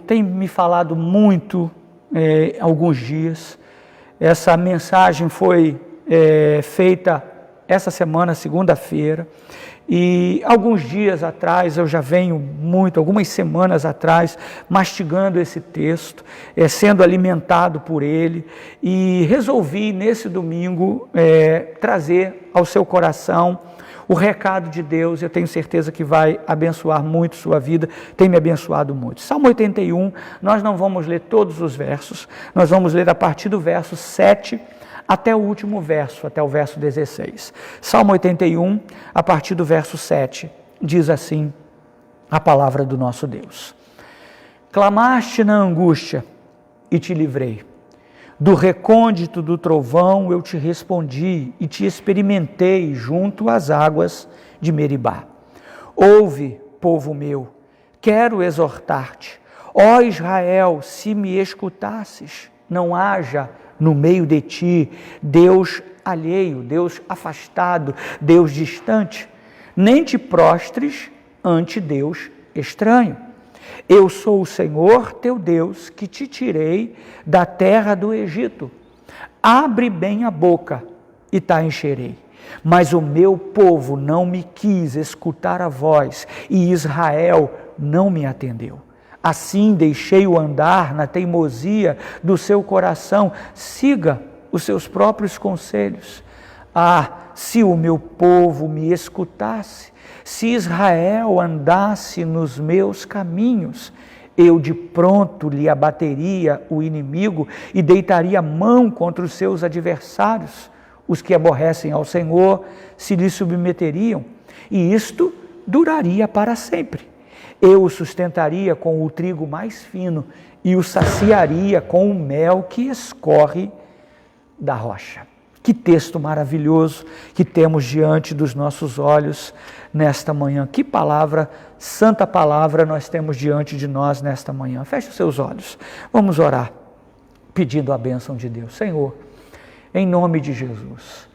tem me falado muito alguns dias. Essa mensagem foi feita essa semana, segunda-feira, e alguns dias atrás, eu já venho algumas semanas atrás, mastigando esse texto, sendo alimentado por ele, e resolvi nesse domingo trazer ao seu coração o recado de Deus. Eu tenho certeza que vai abençoar muito sua vida, tem me abençoado muito. Salmo 81, nós não vamos ler todos os versos, nós vamos ler a partir do verso 7 até o último verso, até o verso 16. Salmo 81, a partir do verso 7, diz assim a palavra do nosso Deus. Clamaste na angústia e te livrei. Do recôndito do trovão eu te respondi e te experimentei junto às águas de Meribá. Ouve, povo meu, quero exortar-te. Ó Israel, se me escutasses, não haja no meio de ti Deus alheio, Deus afastado, Deus distante, nem te prostres ante Deus estranho. Eu sou o Senhor teu Deus, que te tirei da terra do Egito. Abre bem a boca e te encherei. Mas o meu povo não me quis escutar a voz, e Israel não me atendeu. Assim deixei-o andar na teimosia do seu coração. Siga os seus próprios conselhos. Ah, se o meu povo me escutasse, se Israel andasse nos meus caminhos, eu de pronto lhe abateria o inimigo e deitaria mão contra os seus adversários. Os que aborrecem ao Senhor se lhe submeteriam, e isto duraria para sempre. Eu o sustentaria com o trigo mais fino e o saciaria com o mel que escorre da rocha. Que texto maravilhoso que temos diante dos nossos olhos nesta manhã. Que palavra, santa palavra nós temos diante de nós nesta manhã. Feche os seus olhos. Vamos orar pedindo a bênção de Deus. Senhor, em nome de Jesus,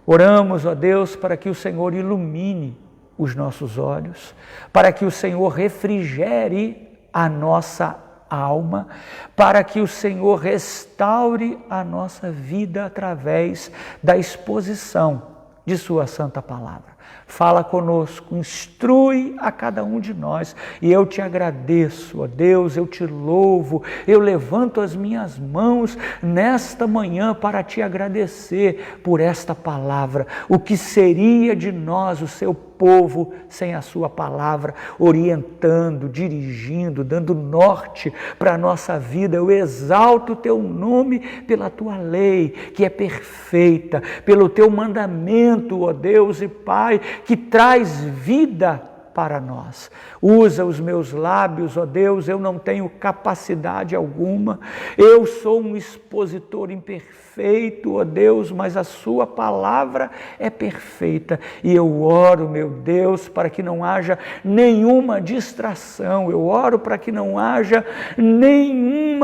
oramos, ó Deus, para que o Senhor ilumine os nossos olhos, para que o Senhor refrigere a nossa alma, para que o Senhor restaure a nossa vida através da exposição de sua santa palavra. Fala conosco, instrui a cada um de nós, e eu te agradeço, ó Deus, eu te louvo, eu levanto as minhas mãos nesta manhã para te agradecer por esta palavra. O que seria de nós, o seu povo, sem a sua palavra, orientando, dirigindo, dando norte para a nossa vida? Eu exalto o teu nome pela tua lei, que é perfeita, pelo teu mandamento, ó Deus e Pai, que traz vida para nós. Usa os meus lábios, ó Deus, eu não tenho capacidade alguma, eu sou um expositor imperfeito, ó Deus, mas a sua palavra é perfeita, e eu oro, meu Deus, para que não haja nenhuma distração, eu oro para que não haja nenhum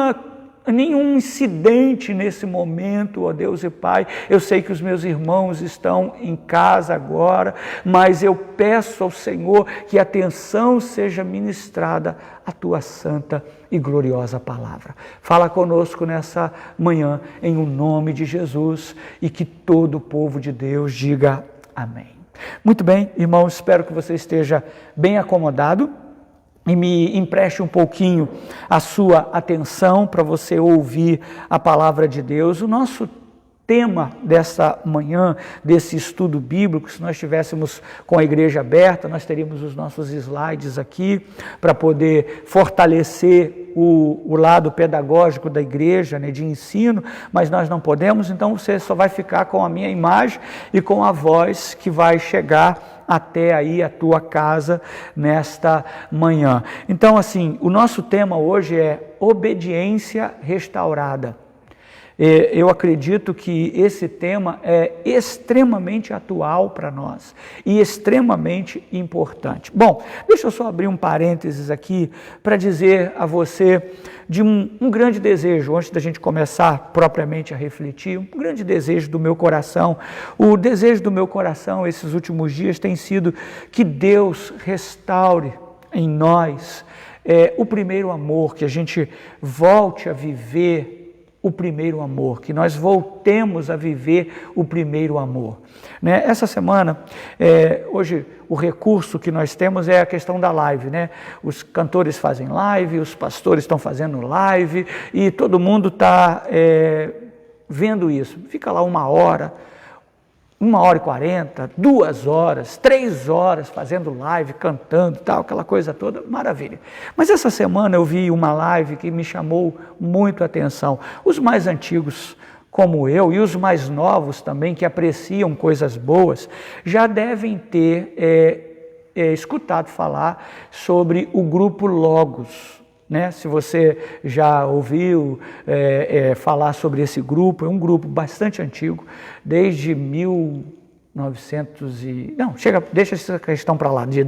incidente nesse momento, ó Deus e Pai. Eu sei que os meus irmãos estão em casa agora, mas eu peço ao Senhor que a atenção seja ministrada à tua santa e gloriosa palavra. Fala conosco nessa manhã, em o nome de Jesus, e que todo o povo de Deus diga amém. Muito bem, irmãos, espero que você esteja bem acomodado e me empreste um pouquinho a sua atenção para você ouvir a palavra de Deus. O nosso tema dessa manhã, desse estudo bíblico. Se nós estivéssemos com a igreja aberta, nós teríamos os nossos slides aqui para poder fortalecer o lado pedagógico da igreja, né, de ensino, mas nós não podemos, então você só vai ficar com a minha imagem e com a voz que vai chegar até aí a tua casa nesta manhã. Então, assim, o nosso tema hoje é obediência restaurada. Eu acredito que esse tema é extremamente atual para nós e extremamente importante. Bom, deixa eu só abrir um parênteses aqui para dizer a você de um grande desejo, antes da gente começar propriamente a refletir, um grande desejo do meu coração. O desejo do meu coração esses últimos dias tem sido que Deus restaure em nós o primeiro amor, que a gente volte a viver o primeiro amor, que nós voltemos a viver o primeiro amor. Né? Essa semana, hoje, o recurso que nós temos é a questão da live, né? Os cantores fazem live, os pastores estão fazendo live, e todo mundo está vendo isso. Fica lá 1h40, 2 horas, 3 horas fazendo live, cantando, tal, aquela coisa toda, maravilha. Mas essa semana eu vi uma live que me chamou muito a atenção. Os mais antigos, como eu, e os mais novos também, que apreciam coisas boas, já devem ter escutado falar sobre o grupo Logos. Né? Se você já ouviu falar sobre esse grupo, é um grupo bastante antigo, desde 1900 e... Não, deixa essa questão para lá, de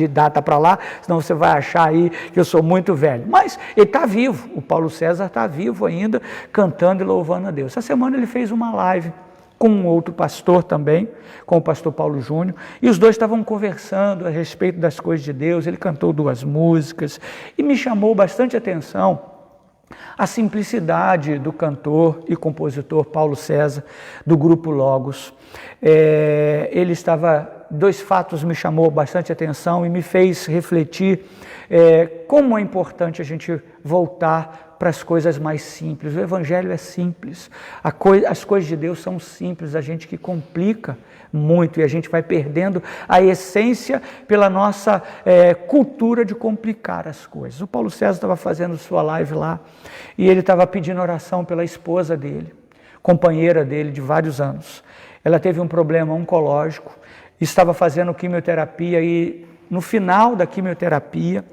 data para lá, senão você vai achar aí que eu sou muito velho. Mas ele está vivo, o Paulo César está vivo ainda, cantando e louvando a Deus. Essa semana ele fez uma live com um outro pastor também, com o pastor Paulo Júnior, e os dois estavam conversando a respeito das coisas de Deus. Ele cantou 2 músicas e me chamou bastante atenção a simplicidade do cantor e compositor Paulo César, do grupo Logos. Ele estava... 2 fatos me chamou bastante atenção e me fez refletir como é importante a gente voltar para as coisas mais simples. O Evangelho é simples, as coisas de Deus são simples, a gente que complica muito e a gente vai perdendo a essência pela nossa cultura de complicar as coisas. O Paulo César estava fazendo sua live lá e ele estava pedindo oração pela esposa dele, companheira dele de vários anos. Ela teve um problema oncológico, estava fazendo quimioterapia e no final da quimioterapia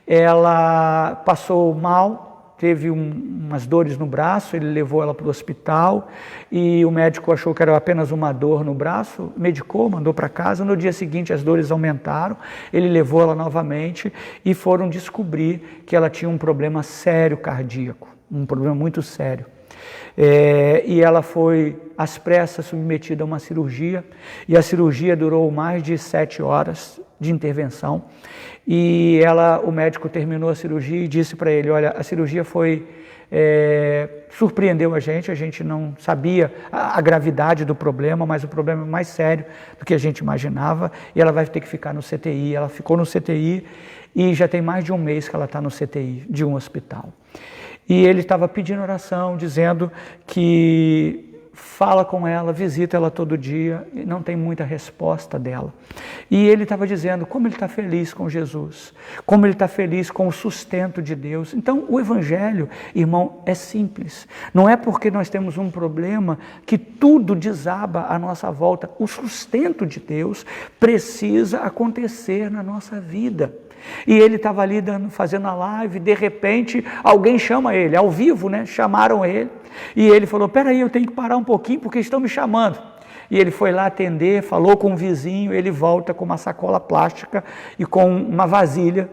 ela passou mal, teve umas dores no braço, ele levou ela para o hospital e o médico achou que era apenas uma dor no braço, medicou, mandou para casa. No dia seguinte as dores aumentaram, ele levou ela novamente e foram descobrir que ela tinha um problema sério cardíaco, um problema muito sério. E ela foi às pressas submetida a uma cirurgia, e a cirurgia durou mais de 7 horas de intervenção, e o médico terminou a cirurgia e disse para ele: olha, a cirurgia surpreendeu a gente não sabia a gravidade do problema, mas o problema é mais sério do que a gente imaginava, e ela vai ter que ficar no CTI. Ela ficou no CTI e já tem mais de 1 mês que ela está no CTI de um hospital. E ele estava pedindo oração, dizendo que fala com ela, visita ela todo dia, e não tem muita resposta dela. E ele estava dizendo como ele está feliz com Jesus, como ele está feliz com o sustento de Deus. Então, o Evangelho, irmão, é simples. Não é porque nós temos um problema que tudo desaba à nossa volta. O sustento de Deus precisa acontecer na nossa vida. E ele estava ali fazendo a live, de repente alguém chama ele, ao vivo, né? Chamaram ele, e ele falou: peraí, eu tenho que parar um pouquinho porque estão me chamando. E ele foi lá atender, falou com o vizinho, ele volta com uma sacola plástica e com uma vasilha,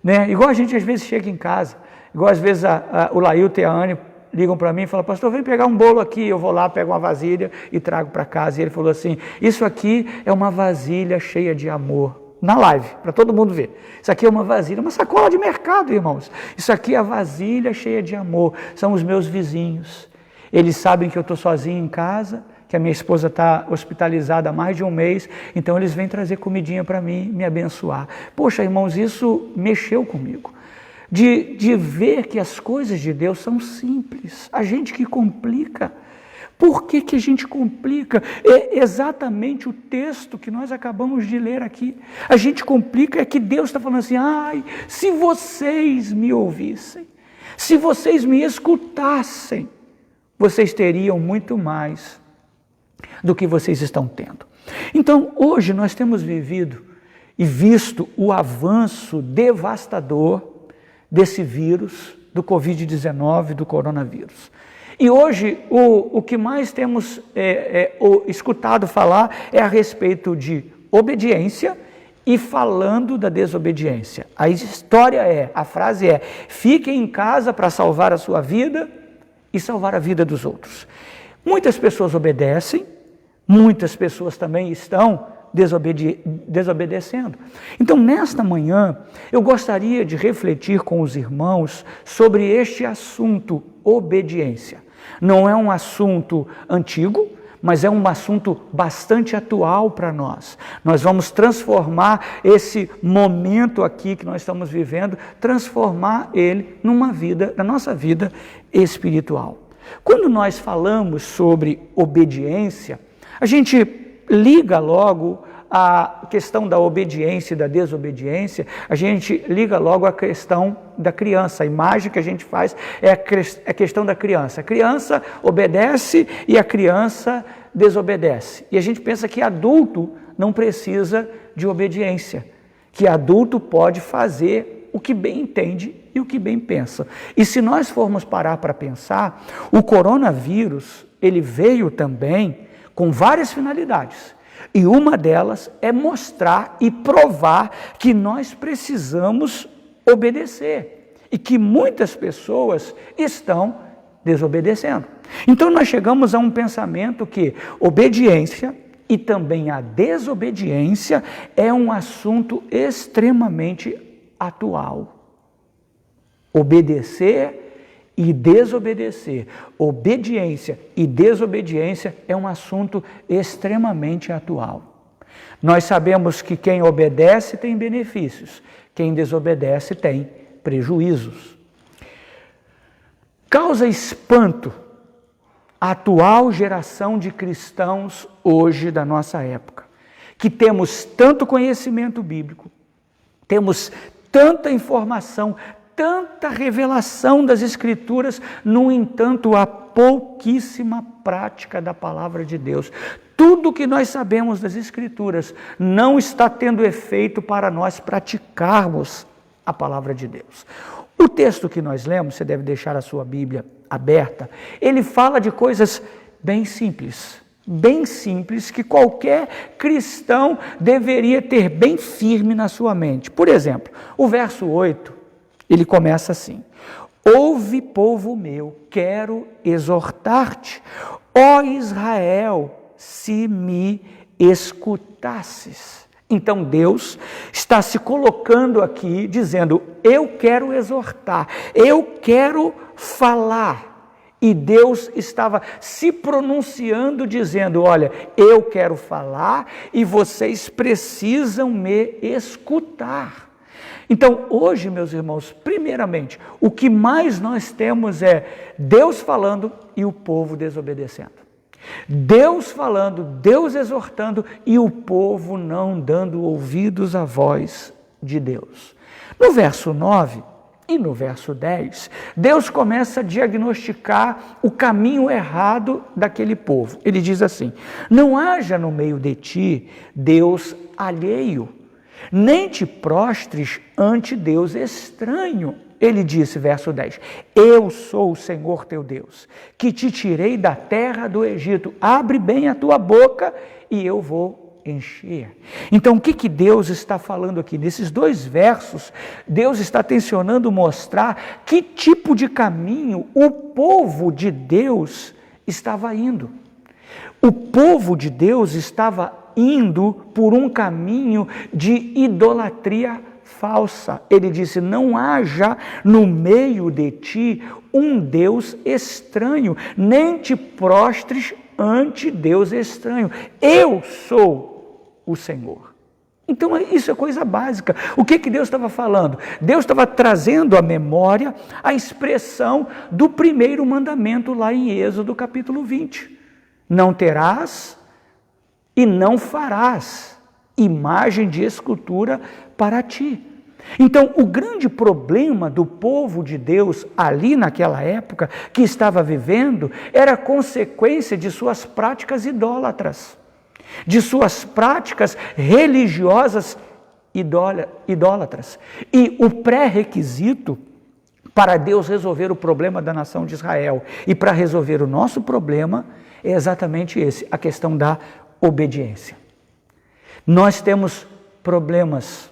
né? Igual a gente às vezes chega em casa, igual às vezes o Lailton e a Anne ligam para mim e falam: pastor, vem pegar um bolo aqui. Eu vou lá, pego uma vasilha e trago para casa. E ele falou assim: isso aqui é uma vasilha cheia de amor. Na live, para todo mundo ver. Isso aqui é uma vasilha, uma sacola de mercado, irmãos. Isso aqui é a vasilha cheia de amor. São os meus vizinhos. Eles sabem que eu estou sozinho em casa, que a minha esposa está hospitalizada há mais de 1 mês, então eles vêm trazer comidinha para mim, me abençoar. Poxa, irmãos, isso mexeu comigo. De ver que as coisas de Deus são simples. A gente que complica. Por que a gente complica? É exatamente o texto que nós acabamos de ler aqui. A gente complica é que Deus está falando assim, ai, se vocês me ouvissem, se vocês me escutassem, vocês teriam muito mais do que vocês estão tendo. Então, hoje nós temos vivido e visto o avanço devastador desse vírus, do Covid-19, do coronavírus. E hoje o que mais temos escutado falar é a respeito de obediência e falando da desobediência. A frase é, fiquem em casa para salvar a sua vida e salvar a vida dos outros. Muitas pessoas obedecem, muitas pessoas também estão desobedecendo. Então, nesta manhã, eu gostaria de refletir com os irmãos sobre este assunto, obediência. Não é um assunto antigo, mas é um assunto bastante atual para nós. Nós vamos transformar esse momento aqui que nós estamos vivendo, transformar ele na nossa vida espiritual. Quando nós falamos sobre obediência, a gente liga logo a questão da obediência e da desobediência, a gente liga logo a questão da criança. A imagem que a gente faz é a questão da criança. A criança obedece e a criança desobedece. E a gente pensa que adulto não precisa de obediência, que adulto pode fazer o que bem entende e o que bem pensa. E se nós formos parar para pensar, o coronavírus, ele veio também com várias finalidades. E uma delas é mostrar e provar que nós precisamos obedecer e que muitas pessoas estão desobedecendo. Então nós chegamos a um pensamento que obediência e também a desobediência é um assunto extremamente atual. Obedecer e desobedecer, obediência e desobediência é um assunto extremamente atual. Nós sabemos que quem obedece tem benefícios, quem desobedece tem prejuízos. Causa espanto a atual geração de cristãos hoje da nossa época, que temos tanto conhecimento bíblico, temos tanta informação, tanta revelação das Escrituras, no entanto, há pouquíssima prática da palavra de Deus. Tudo que nós sabemos das Escrituras não está tendo efeito para nós praticarmos a palavra de Deus. O texto que nós lemos, você deve deixar a sua Bíblia aberta, ele fala de coisas bem simples que qualquer cristão deveria ter bem firme na sua mente. Por exemplo, o verso 8, ele começa assim: ouve, povo meu, quero exortar-te, ó Israel, se me escutasses. Então Deus está se colocando aqui, dizendo, eu quero exortar, eu quero falar. E Deus estava se pronunciando, dizendo, olha, eu quero falar e vocês precisam me escutar. Então, hoje, meus irmãos, primeiramente, o que mais nós temos é Deus falando e o povo desobedecendo. Deus falando, Deus exortando e o povo não dando ouvidos à voz de Deus. No verso 9 e no verso 10, Deus começa a diagnosticar o caminho errado daquele povo. Ele diz assim, não haja no meio de ti Deus alheio, nem te prostres ante Deus estranho. Ele disse, verso 10, eu sou o Senhor teu Deus, que te tirei da terra do Egito, abre bem a tua boca e eu vou encher. Então o que Deus está falando aqui? Nesses dois versos, Deus está tensionando mostrar que tipo de caminho o povo de Deus estava indo. O povo de Deus estava indo por um caminho de idolatria falsa. Ele disse, não haja no meio de ti um Deus estranho, nem te prostres ante Deus estranho. Eu sou o Senhor. Então isso é coisa básica. O que Deus estava falando? Deus estava trazendo à memória a expressão do primeiro mandamento lá em Êxodo capítulo 20. não terás e não farás imagem de escultura para ti. Então, o grande problema do povo de Deus ali naquela época, que estava vivendo, era consequência de suas práticas idólatras, de suas práticas religiosas idólatras. E o pré-requisito para Deus resolver o problema da nação de Israel e para resolver o nosso problema é exatamente esse, a questão da obediência. Nós temos problemas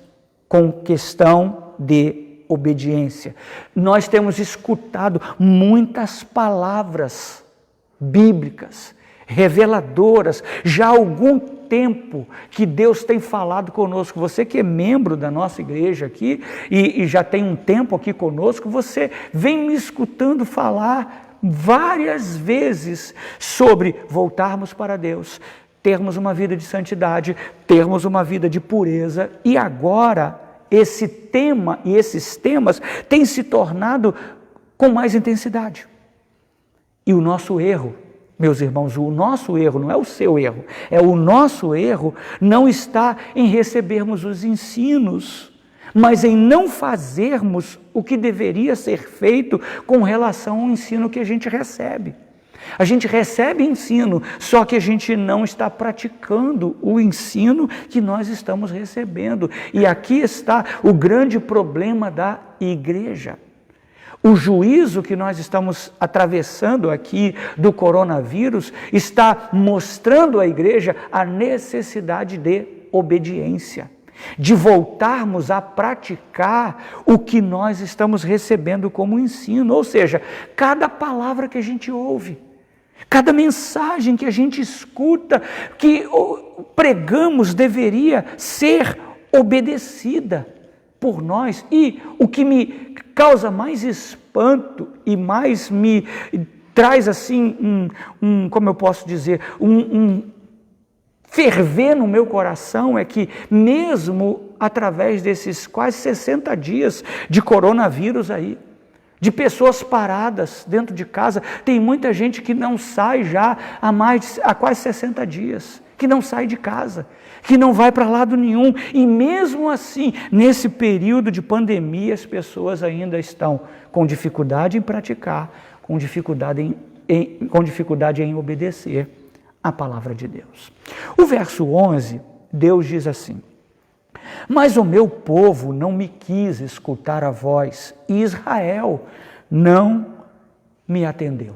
com questão de obediência. Nós temos escutado muitas palavras bíblicas, reveladoras, já há algum tempo que Deus tem falado conosco. Você que é membro da nossa igreja aqui e já tem um tempo aqui conosco, você vem me escutando falar várias vezes sobre voltarmos para Deus, termos uma vida de santidade, termos uma vida de pureza, e agora esse tema e esses temas têm se tornado com mais intensidade. E o nosso erro, meus irmãos, o nosso erro, não é o seu erro, é o nosso erro, não está em recebermos os ensinos, mas em não fazermos o que deveria ser feito com relação ao ensino que a gente recebe. A gente recebe ensino, só que a gente não está praticando o ensino que nós estamos recebendo. E aqui está o grande problema da igreja. O juízo que nós estamos atravessando aqui do coronavírus está mostrando à igreja a necessidade de obediência, de voltarmos a praticar o que nós estamos recebendo como ensino, ou seja, cada palavra que a gente ouve, cada mensagem que a gente escuta, que pregamos, deveria ser obedecida por nós. E o que me causa mais espanto e mais me traz assim, como eu posso dizer, ferver no meu coração é que mesmo através desses quase 60 dias de coronavírus aí, de pessoas paradas dentro de casa, tem muita gente que não sai já há quase 60 dias, que não sai de casa, que não vai para lado nenhum, e mesmo assim, nesse período de pandemia, as pessoas ainda estão com dificuldade em praticar, com dificuldade em obedecer a palavra de Deus. O verso 11, Deus diz assim: mas o meu povo não me quis escutar a voz, e Israel não me atendeu.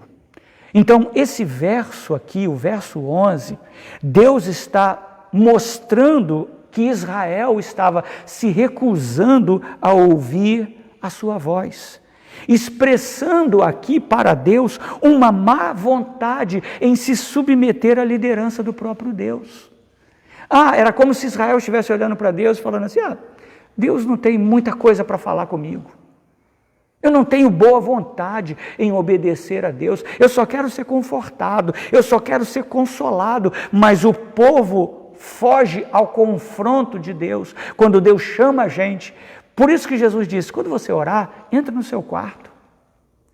Então, esse verso aqui, o verso 11, Deus está mostrando que Israel estava se recusando a ouvir a sua voz, expressando aqui para Deus uma má vontade em se submeter à liderança do próprio Deus. Era como se Israel estivesse olhando para Deus e falando assim: Deus não tem muita coisa para falar comigo. Eu não tenho boa vontade em obedecer a Deus. Eu só quero ser confortado, eu só quero ser consolado. Mas o povo foge ao confronto de Deus quando Deus chama a gente. Por isso que Jesus disse: quando você orar, entra no seu quarto,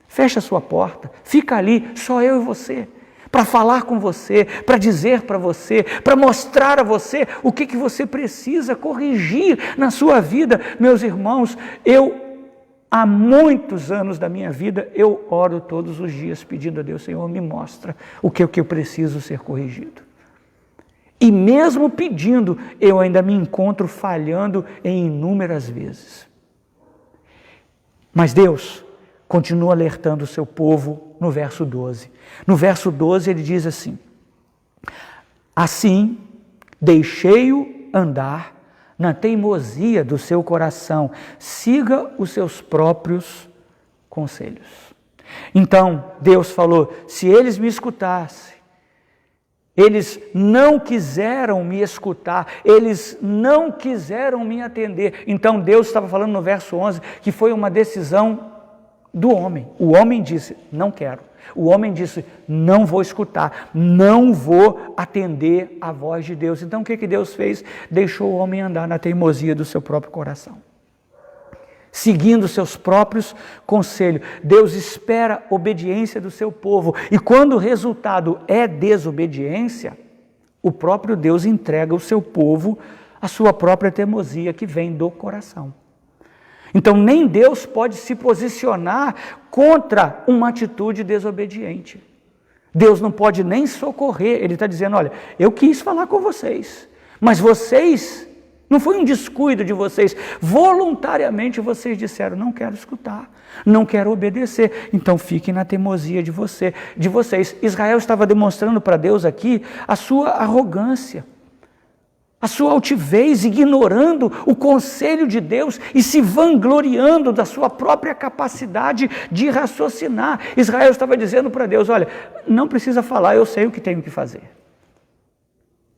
fecha a sua porta, fica ali, só eu e você, para falar com você, para dizer para você, para mostrar a você o que você precisa corrigir na sua vida. Meus irmãos, há muitos anos da minha vida, eu oro todos os dias pedindo a Deus: Senhor, me mostra o que eu preciso ser corrigido. E mesmo pedindo, eu ainda me encontro falhando em inúmeras vezes. Mas Deus continua alertando o seu povo no verso 12. No verso 12 ele diz assim: assim deixei-o andar na teimosia do seu coração, siga os seus próprios conselhos. Então Deus falou: se eles me escutassem, eles não quiseram me escutar, eles não quiseram me atender. Então Deus estava falando no verso 11 que foi uma decisão do homem. O homem disse: não quero. O homem disse: não vou escutar, não vou atender a voz de Deus. Então o que Deus fez? Deixou o homem andar na teimosia do seu próprio coração. seguindo seus próprios conselhos. Deus espera obediência do seu povo, e quando o resultado é desobediência, o próprio Deus entrega o seu povo à sua própria teimosia, que vem do coração. Então nem Deus pode se posicionar contra uma atitude desobediente. Deus não pode nem socorrer. Ele está dizendo, olha, eu quis falar com vocês, mas vocês, não foi um descuido de vocês, voluntariamente vocês disseram, não quero escutar, não quero obedecer, então fiquem na teimosia de vocês. Israel estava demonstrando para Deus aqui a sua arrogância, a sua altivez, ignorando o conselho de Deus e se vangloriando da sua própria capacidade de raciocinar. Israel estava dizendo para Deus, olha, não precisa falar, eu sei o que tenho que fazer.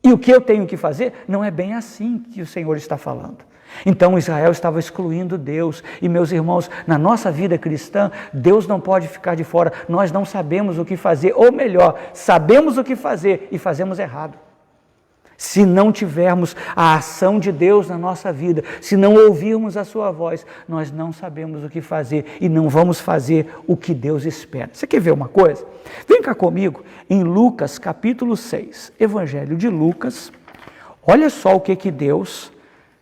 E o que eu tenho que fazer não é bem assim que o Senhor está falando. Então Israel estava excluindo Deus. E meus irmãos, na nossa vida cristã, Deus não pode ficar de fora. Nós não sabemos o que fazer, ou melhor, sabemos o que fazer e fazemos errado. Se não tivermos a ação de Deus na nossa vida, se não ouvirmos a sua voz, nós não sabemos o que fazer e não vamos fazer o que Deus espera. Você quer ver uma coisa? Vem cá comigo em Lucas capítulo 6, Evangelho de Lucas. Olha só o que Deus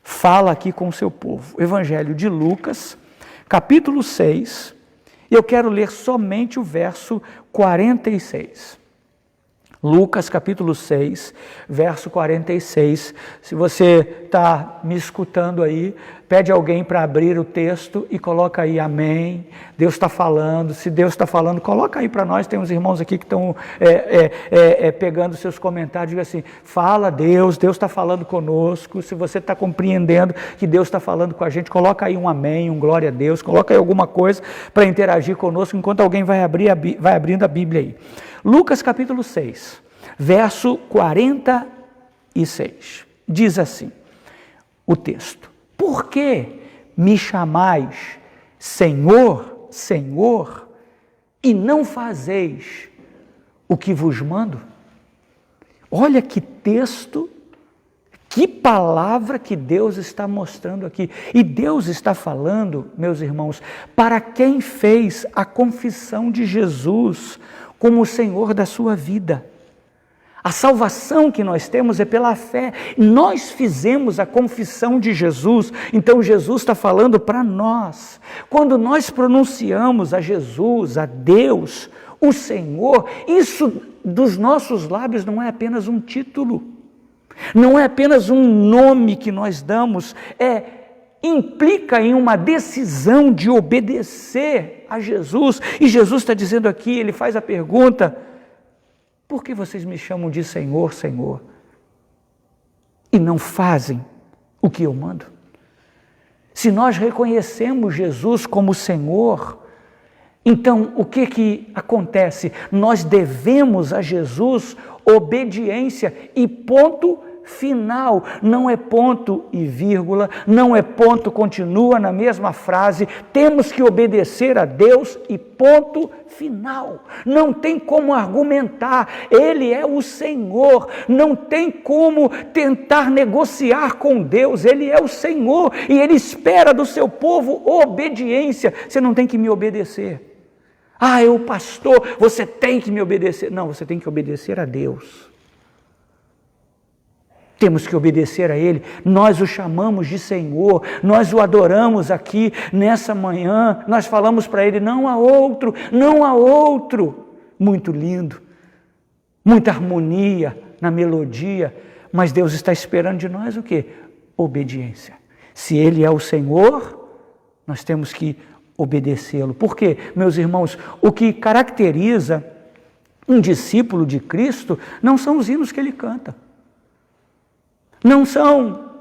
fala aqui com o seu povo. Evangelho de Lucas, capítulo 6, e eu quero ler somente o verso 46. Lucas capítulo 6, verso 46, se você está me escutando aí, pede alguém para abrir o texto e coloca aí amém, Deus está falando, se Deus está falando, coloca aí para nós, tem uns irmãos aqui que estão pegando seus comentários, diga assim, fala Deus está falando conosco, se você está compreendendo que Deus está falando com a gente, coloca aí um amém, um glória a Deus, coloca aí alguma coisa para interagir conosco, enquanto alguém vai abrindo a Bíblia aí. Lucas capítulo 6, verso 46, diz assim, o texto, por que me chamais Senhor, Senhor, e não fazeis o que vos mando? Olha que texto, que palavra que Deus está mostrando aqui. E Deus está falando, meus irmãos, para quem fez a confissão de Jesus como o Senhor da sua vida. A salvação que nós temos é pela fé. Nós fizemos a confissão de Jesus, então Jesus está falando para nós. Quando nós pronunciamos a Jesus, a Deus, o Senhor, isso dos nossos lábios não é apenas um título, não é apenas um nome que nós damos, implica em uma decisão de obedecer a Jesus. E Jesus está dizendo aqui, ele faz a pergunta, por que vocês me chamam de Senhor, Senhor, e não fazem o que eu mando? Se nós reconhecemos Jesus como Senhor, então o que acontece? Nós devemos a Jesus obediência e ponto final, não é ponto e vírgula, não é ponto, continua na mesma frase, temos que obedecer a Deus e ponto final, não tem como argumentar, Ele é o Senhor, não tem como tentar negociar com Deus, Ele é o Senhor e Ele espera do seu povo obediência. Você não tem que me obedecer, eu pastor, você tem que me obedecer, não, você tem que obedecer a Deus. Temos que obedecer a Ele, nós o chamamos de Senhor, nós o adoramos aqui nessa manhã, nós falamos para Ele, não há outro, não há outro. Muito lindo, muita harmonia na melodia, mas Deus está esperando de nós o quê? Obediência. Se Ele é o Senhor, nós temos que obedecê-lo. Por quê, meus irmãos? O que caracteriza um discípulo de Cristo não são os hinos que ele canta, não são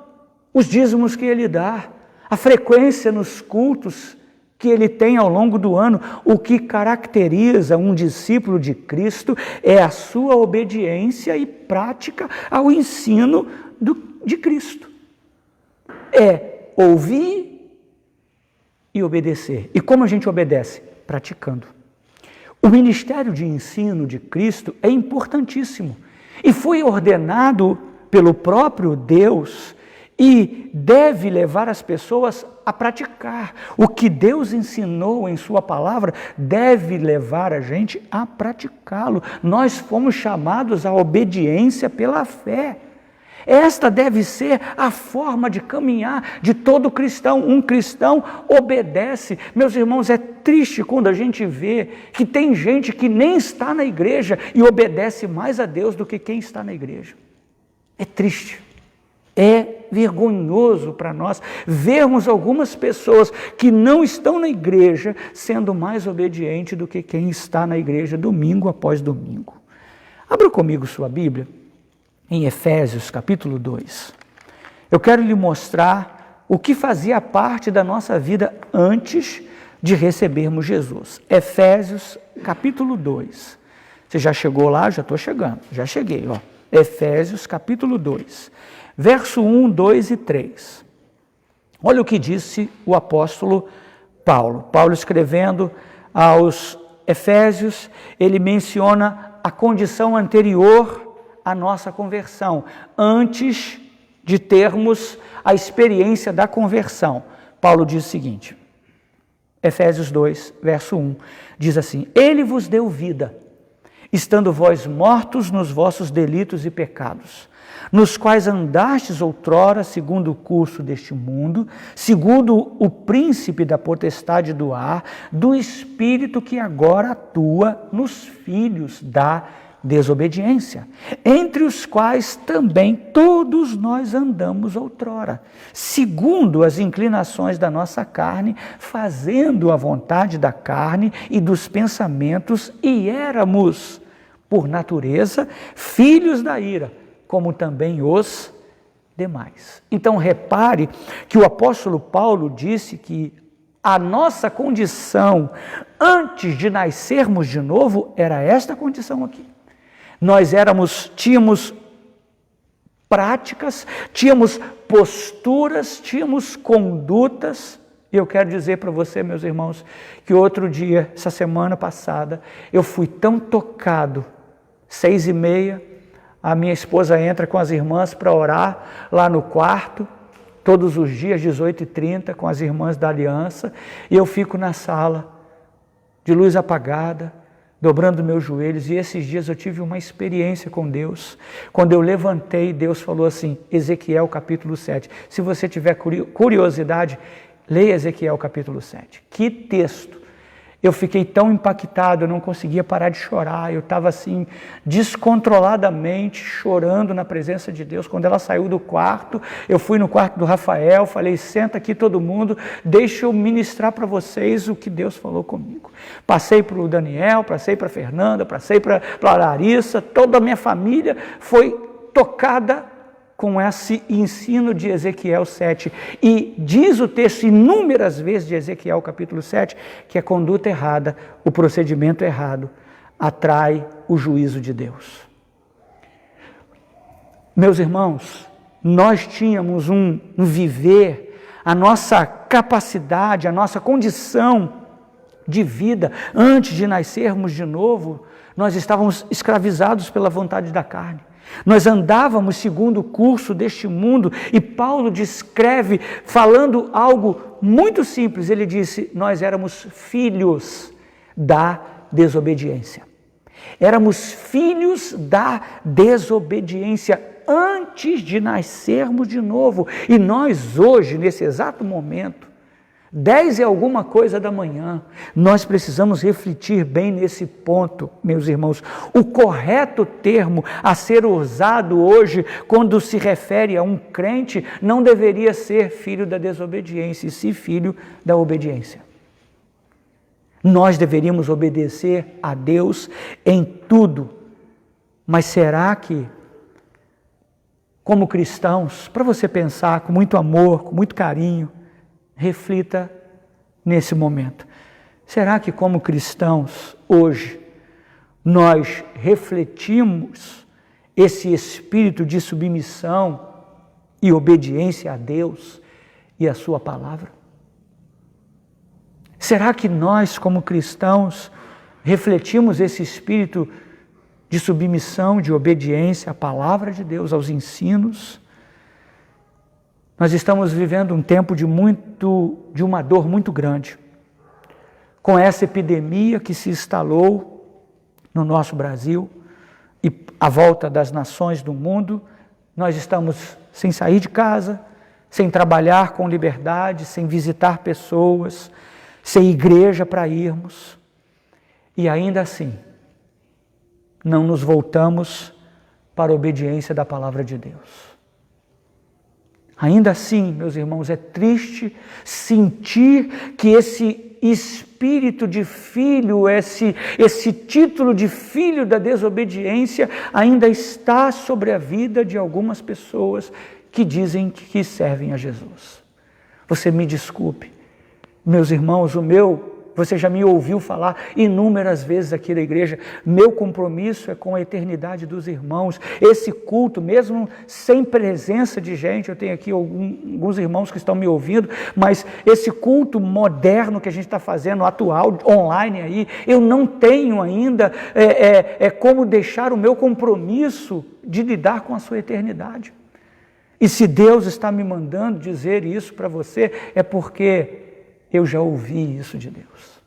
os dízimos que ele dá, a frequência nos cultos que ele tem ao longo do ano. O que caracteriza um discípulo de Cristo é a sua obediência e prática ao ensino de Cristo. É ouvir e obedecer. E como a gente obedece? Praticando. O ministério de ensino de Cristo é importantíssimo e foi ordenado pelo próprio Deus e deve levar as pessoas a praticar. O que Deus ensinou em sua palavra deve levar a gente a praticá-lo. Nós fomos chamados à obediência pela fé. Esta deve ser a forma de caminhar de todo cristão. Um cristão obedece. Meus irmãos, é triste quando a gente vê que tem gente que nem está na igreja e obedece mais a Deus do que quem está na igreja. É triste. É vergonhoso para nós vermos algumas pessoas que não estão na igreja sendo mais obedientes do que quem está na igreja domingo após domingo. Abra comigo sua Bíblia em Efésios capítulo 2. Eu quero lhe mostrar o que fazia parte da nossa vida antes de recebermos Jesus. Efésios capítulo 2. Você já chegou lá? Já estou chegando. Já cheguei, ó. Efésios capítulo 2. Verso 1, 2 e 3. Olha o que disse o apóstolo Paulo. Paulo escrevendo aos Efésios, ele menciona a condição anterior à nossa conversão, antes de termos a experiência da conversão. Paulo diz o seguinte, Efésios 2, verso 1, diz assim: Ele vos deu vida, estando vós mortos nos vossos delitos e pecados, nos quais andastes outrora segundo o curso deste mundo, segundo o príncipe da potestade do ar, do espírito que agora atua nos filhos da desobediência, entre os quais também todos nós andamos outrora, segundo as inclinações da nossa carne, fazendo a vontade da carne e dos pensamentos, e éramos, por natureza, filhos da ira, como também os demais. Então repare que o apóstolo Paulo disse que a nossa condição antes de nascermos de novo era esta condição aqui. Nós tínhamos práticas, tínhamos posturas, tínhamos condutas. E eu quero dizer para você, meus irmãos, que outro dia, essa semana passada, eu fui tão tocado, 6h30, a minha esposa entra com as irmãs para orar lá no quarto, todos os dias, 18h30, com as irmãs da aliança, e eu fico na sala, de luz apagada, dobrando meus joelhos, e esses dias eu tive uma experiência com Deus. Quando eu levantei, Deus falou assim, Ezequiel capítulo 7. Se você tiver curiosidade, leia Ezequiel capítulo 7. Que texto! Eu fiquei tão impactado, eu não conseguia parar de chorar, eu estava assim, descontroladamente chorando na presença de Deus. Quando ela saiu do quarto, eu fui no quarto do Rafael, falei, senta aqui todo mundo, deixa eu ministrar para vocês o que Deus falou comigo. Passei para o Daniel, passei para a Fernanda, passei para a Larissa, toda a minha família foi tocada com esse ensino de Ezequiel 7. E diz o texto inúmeras vezes de Ezequiel capítulo 7, que a conduta errada, o procedimento errado, atrai o juízo de Deus. Meus irmãos, nós tínhamos um viver, a nossa capacidade, a nossa condição de vida, antes de nascermos de novo, nós estávamos escravizados pela vontade da carne. Nós andávamos segundo o curso deste mundo, e Paulo descreve, falando algo muito simples, ele disse, nós éramos filhos da desobediência. Éramos filhos da desobediência antes de nascermos de novo. E nós hoje, nesse exato momento, 10 e alguma coisa da manhã, nós precisamos refletir bem nesse ponto, meus irmãos. O correto termo a ser usado hoje, quando se refere a um crente, não deveria ser filho da desobediência, e sim filho da obediência. Nós deveríamos obedecer a Deus em tudo, mas será que, como cristãos, para você pensar com muito amor, com muito carinho, reflita nesse momento. Será que como cristãos, hoje, nós refletimos esse espírito de submissão e obediência a Deus e a sua palavra? Será que nós, como cristãos, refletimos esse espírito de submissão, de obediência à palavra de Deus, aos ensinos? Nós estamos vivendo um tempo de uma dor muito grande. Com essa epidemia que se instalou no nosso Brasil e à volta das nações do mundo, nós estamos sem sair de casa, sem trabalhar com liberdade, sem visitar pessoas, sem igreja para irmos. E ainda assim, não nos voltamos para a obediência da palavra de Deus. Ainda assim, meus irmãos, é triste sentir que esse espírito de filho, esse título de filho da desobediência ainda está sobre a vida de algumas pessoas que dizem que servem a Jesus. Você me desculpe, meus irmãos, você já me ouviu falar inúmeras vezes aqui da igreja, meu compromisso é com a eternidade dos irmãos. Esse culto, mesmo sem presença de gente, eu tenho aqui alguns irmãos que estão me ouvindo, mas esse culto moderno que a gente está fazendo, atual, online aí, eu não tenho ainda como deixar o meu compromisso de lidar com a sua eternidade. E se Deus está me mandando dizer isso para você, é porque eu já ouvi isso de Deus.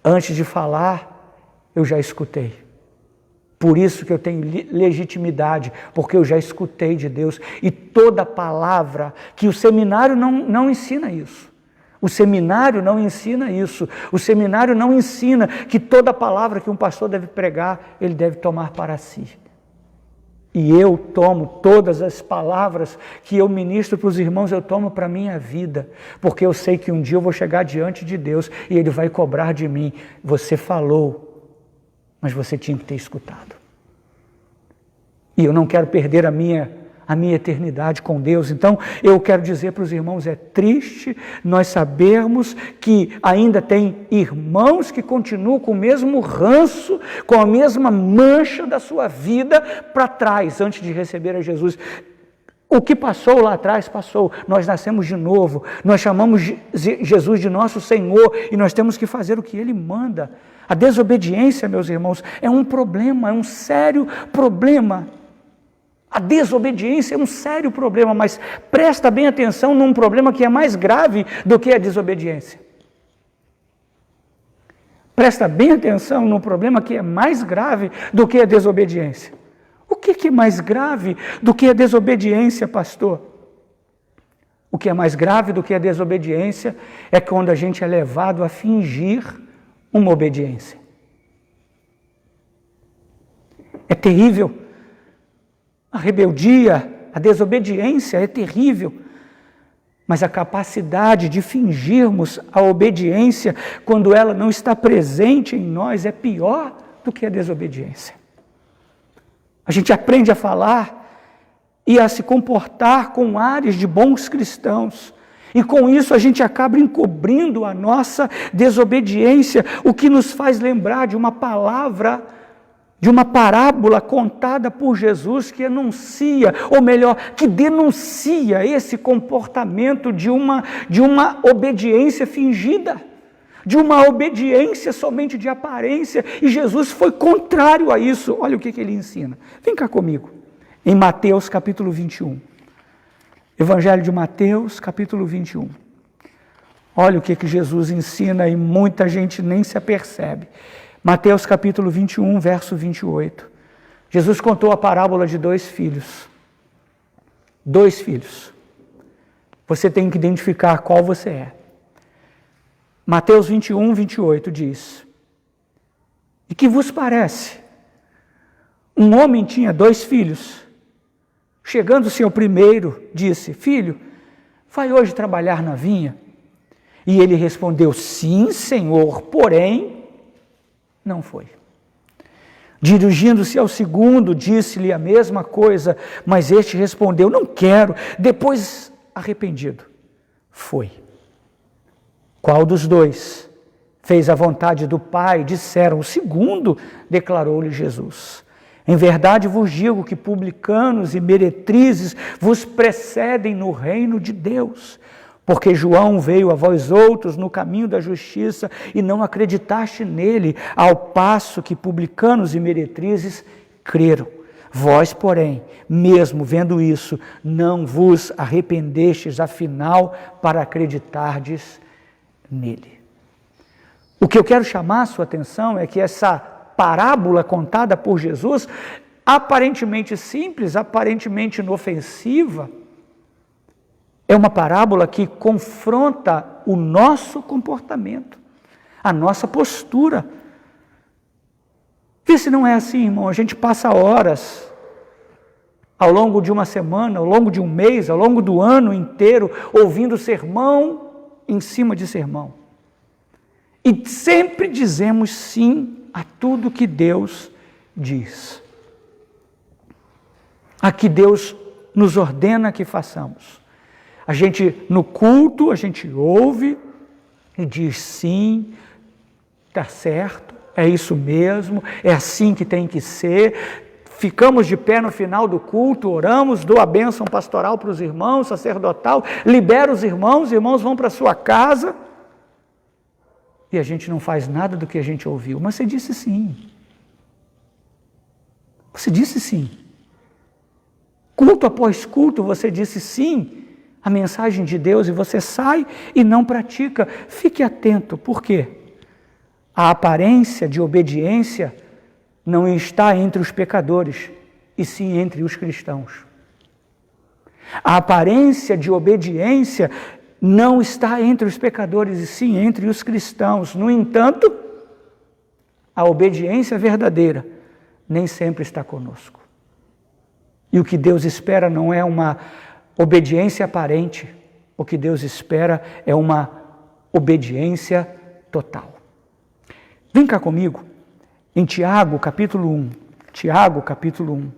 Antes de falar, eu já escutei. Por isso que eu tenho legitimidade, porque eu já escutei de Deus. E toda palavra, que o seminário não ensina isso. O seminário não ensina isso. O seminário não ensina que toda palavra que um pastor deve pregar, ele deve tomar para si. E eu tomo todas as palavras que eu ministro para os irmãos, eu tomo para a minha vida, porque eu sei que um dia eu vou chegar diante de Deus e Ele vai cobrar de mim. Você falou, mas você tinha que ter escutado. E eu não quero perder a minha eternidade com Deus. Então, eu quero dizer para os irmãos, é triste nós sabermos que ainda tem irmãos que continuam com o mesmo ranço, com a mesma mancha da sua vida para trás, antes de receber a Jesus. O que passou lá atrás, passou. Nós nascemos de novo, nós chamamos Jesus de nosso Senhor e nós temos que fazer o que Ele manda. A desobediência, meus irmãos, é um problema, é um sério problema. A desobediência é um sério problema, mas presta bem atenção num problema que é mais grave do que a desobediência. Presta bem atenção num problema que é mais grave do que a desobediência. O que é mais grave do que a desobediência, pastor? O que é mais grave do que a desobediência é quando a gente é levado a fingir uma obediência. É terrível. A rebeldia, a desobediência é terrível, mas a capacidade de fingirmos a obediência quando ela não está presente em nós é pior do que a desobediência. A gente aprende a falar e a se comportar com ares de bons cristãos, e com isso a gente acaba encobrindo a nossa desobediência, o que nos faz lembrar de uma palavra, de uma parábola contada por Jesus que anuncia, ou melhor, que denuncia esse comportamento de uma obediência fingida, de uma obediência somente de aparência, e Jesus foi contrário a isso. Olha o que ele ensina. Vem cá comigo, em Mateus capítulo 21. Evangelho de Mateus capítulo 21. Olha o que Jesus ensina e muita gente nem se apercebe. Mateus capítulo 21, verso 28. Jesus contou a parábola de 2 filhos. 2 filhos. Você tem que identificar qual você é. Mateus 21, 28 diz: E que vos parece? Um homem tinha 2 filhos. Chegando-se ao primeiro, disse: Filho, vai hoje trabalhar na vinha? E ele respondeu: Sim, Senhor, porém não foi. Dirigindo-se ao segundo, disse-lhe a mesma coisa, mas este respondeu: Não quero. Depois, arrependido, foi. Qual dos 2 fez a vontade do Pai? Disseram: O segundo, declarou-lhe Jesus. Em verdade vos digo que publicanos e meretrizes vos precedem no reino de Deus. Porque João veio a vós outros no caminho da justiça e não acreditaste nele, ao passo que publicanos e meretrizes creram. Vós, porém, mesmo vendo isso, não vos arrependestes, afinal, para acreditardes nele. O que eu quero chamar a sua atenção é que essa parábola contada por Jesus, aparentemente simples, aparentemente inofensiva, é uma parábola que confronta o nosso comportamento, a nossa postura. Vê se não é assim, irmão. A gente passa horas ao longo de uma semana, ao longo de um mês, ao longo do ano inteiro, ouvindo sermão em cima de sermão. E sempre dizemos sim a tudo que Deus diz. A que Deus nos ordena que façamos. A gente, no culto, a gente ouve e diz sim, está certo, é isso mesmo, é assim que tem que ser. Ficamos de pé no final do culto, oramos, dou a bênção pastoral para os irmãos, sacerdotal, libero os irmãos vão para a sua casa. E a gente não faz nada do que a gente ouviu. Mas você disse sim. Você disse sim. Culto após culto, você disse sim à mensagem de Deus e você sai e não pratica. Fique atento, por quê? A aparência de obediência não está entre os pecadores, e sim entre os cristãos. A aparência de obediência não está entre os pecadores, e sim entre os cristãos. No entanto, a obediência verdadeira nem sempre está conosco. E o que Deus espera não é uma obediência aparente, o que Deus espera é uma obediência total. Vem cá comigo, em Tiago, capítulo 1. Tiago, capítulo 1.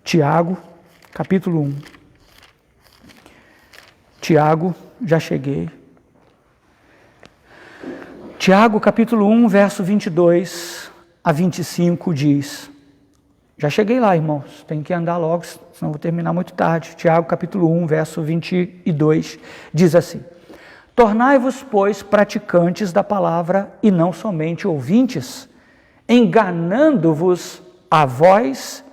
Tiago, capítulo 1. Tiago, já cheguei. Tiago, capítulo 1, verso 22 a 25 diz... Já cheguei lá, irmãos, tem que andar logo, senão vou terminar muito tarde. Tiago, capítulo 1, verso 22, diz assim: Tornai-vos, pois, praticantes da palavra e não somente ouvintes, enganando-vos a vós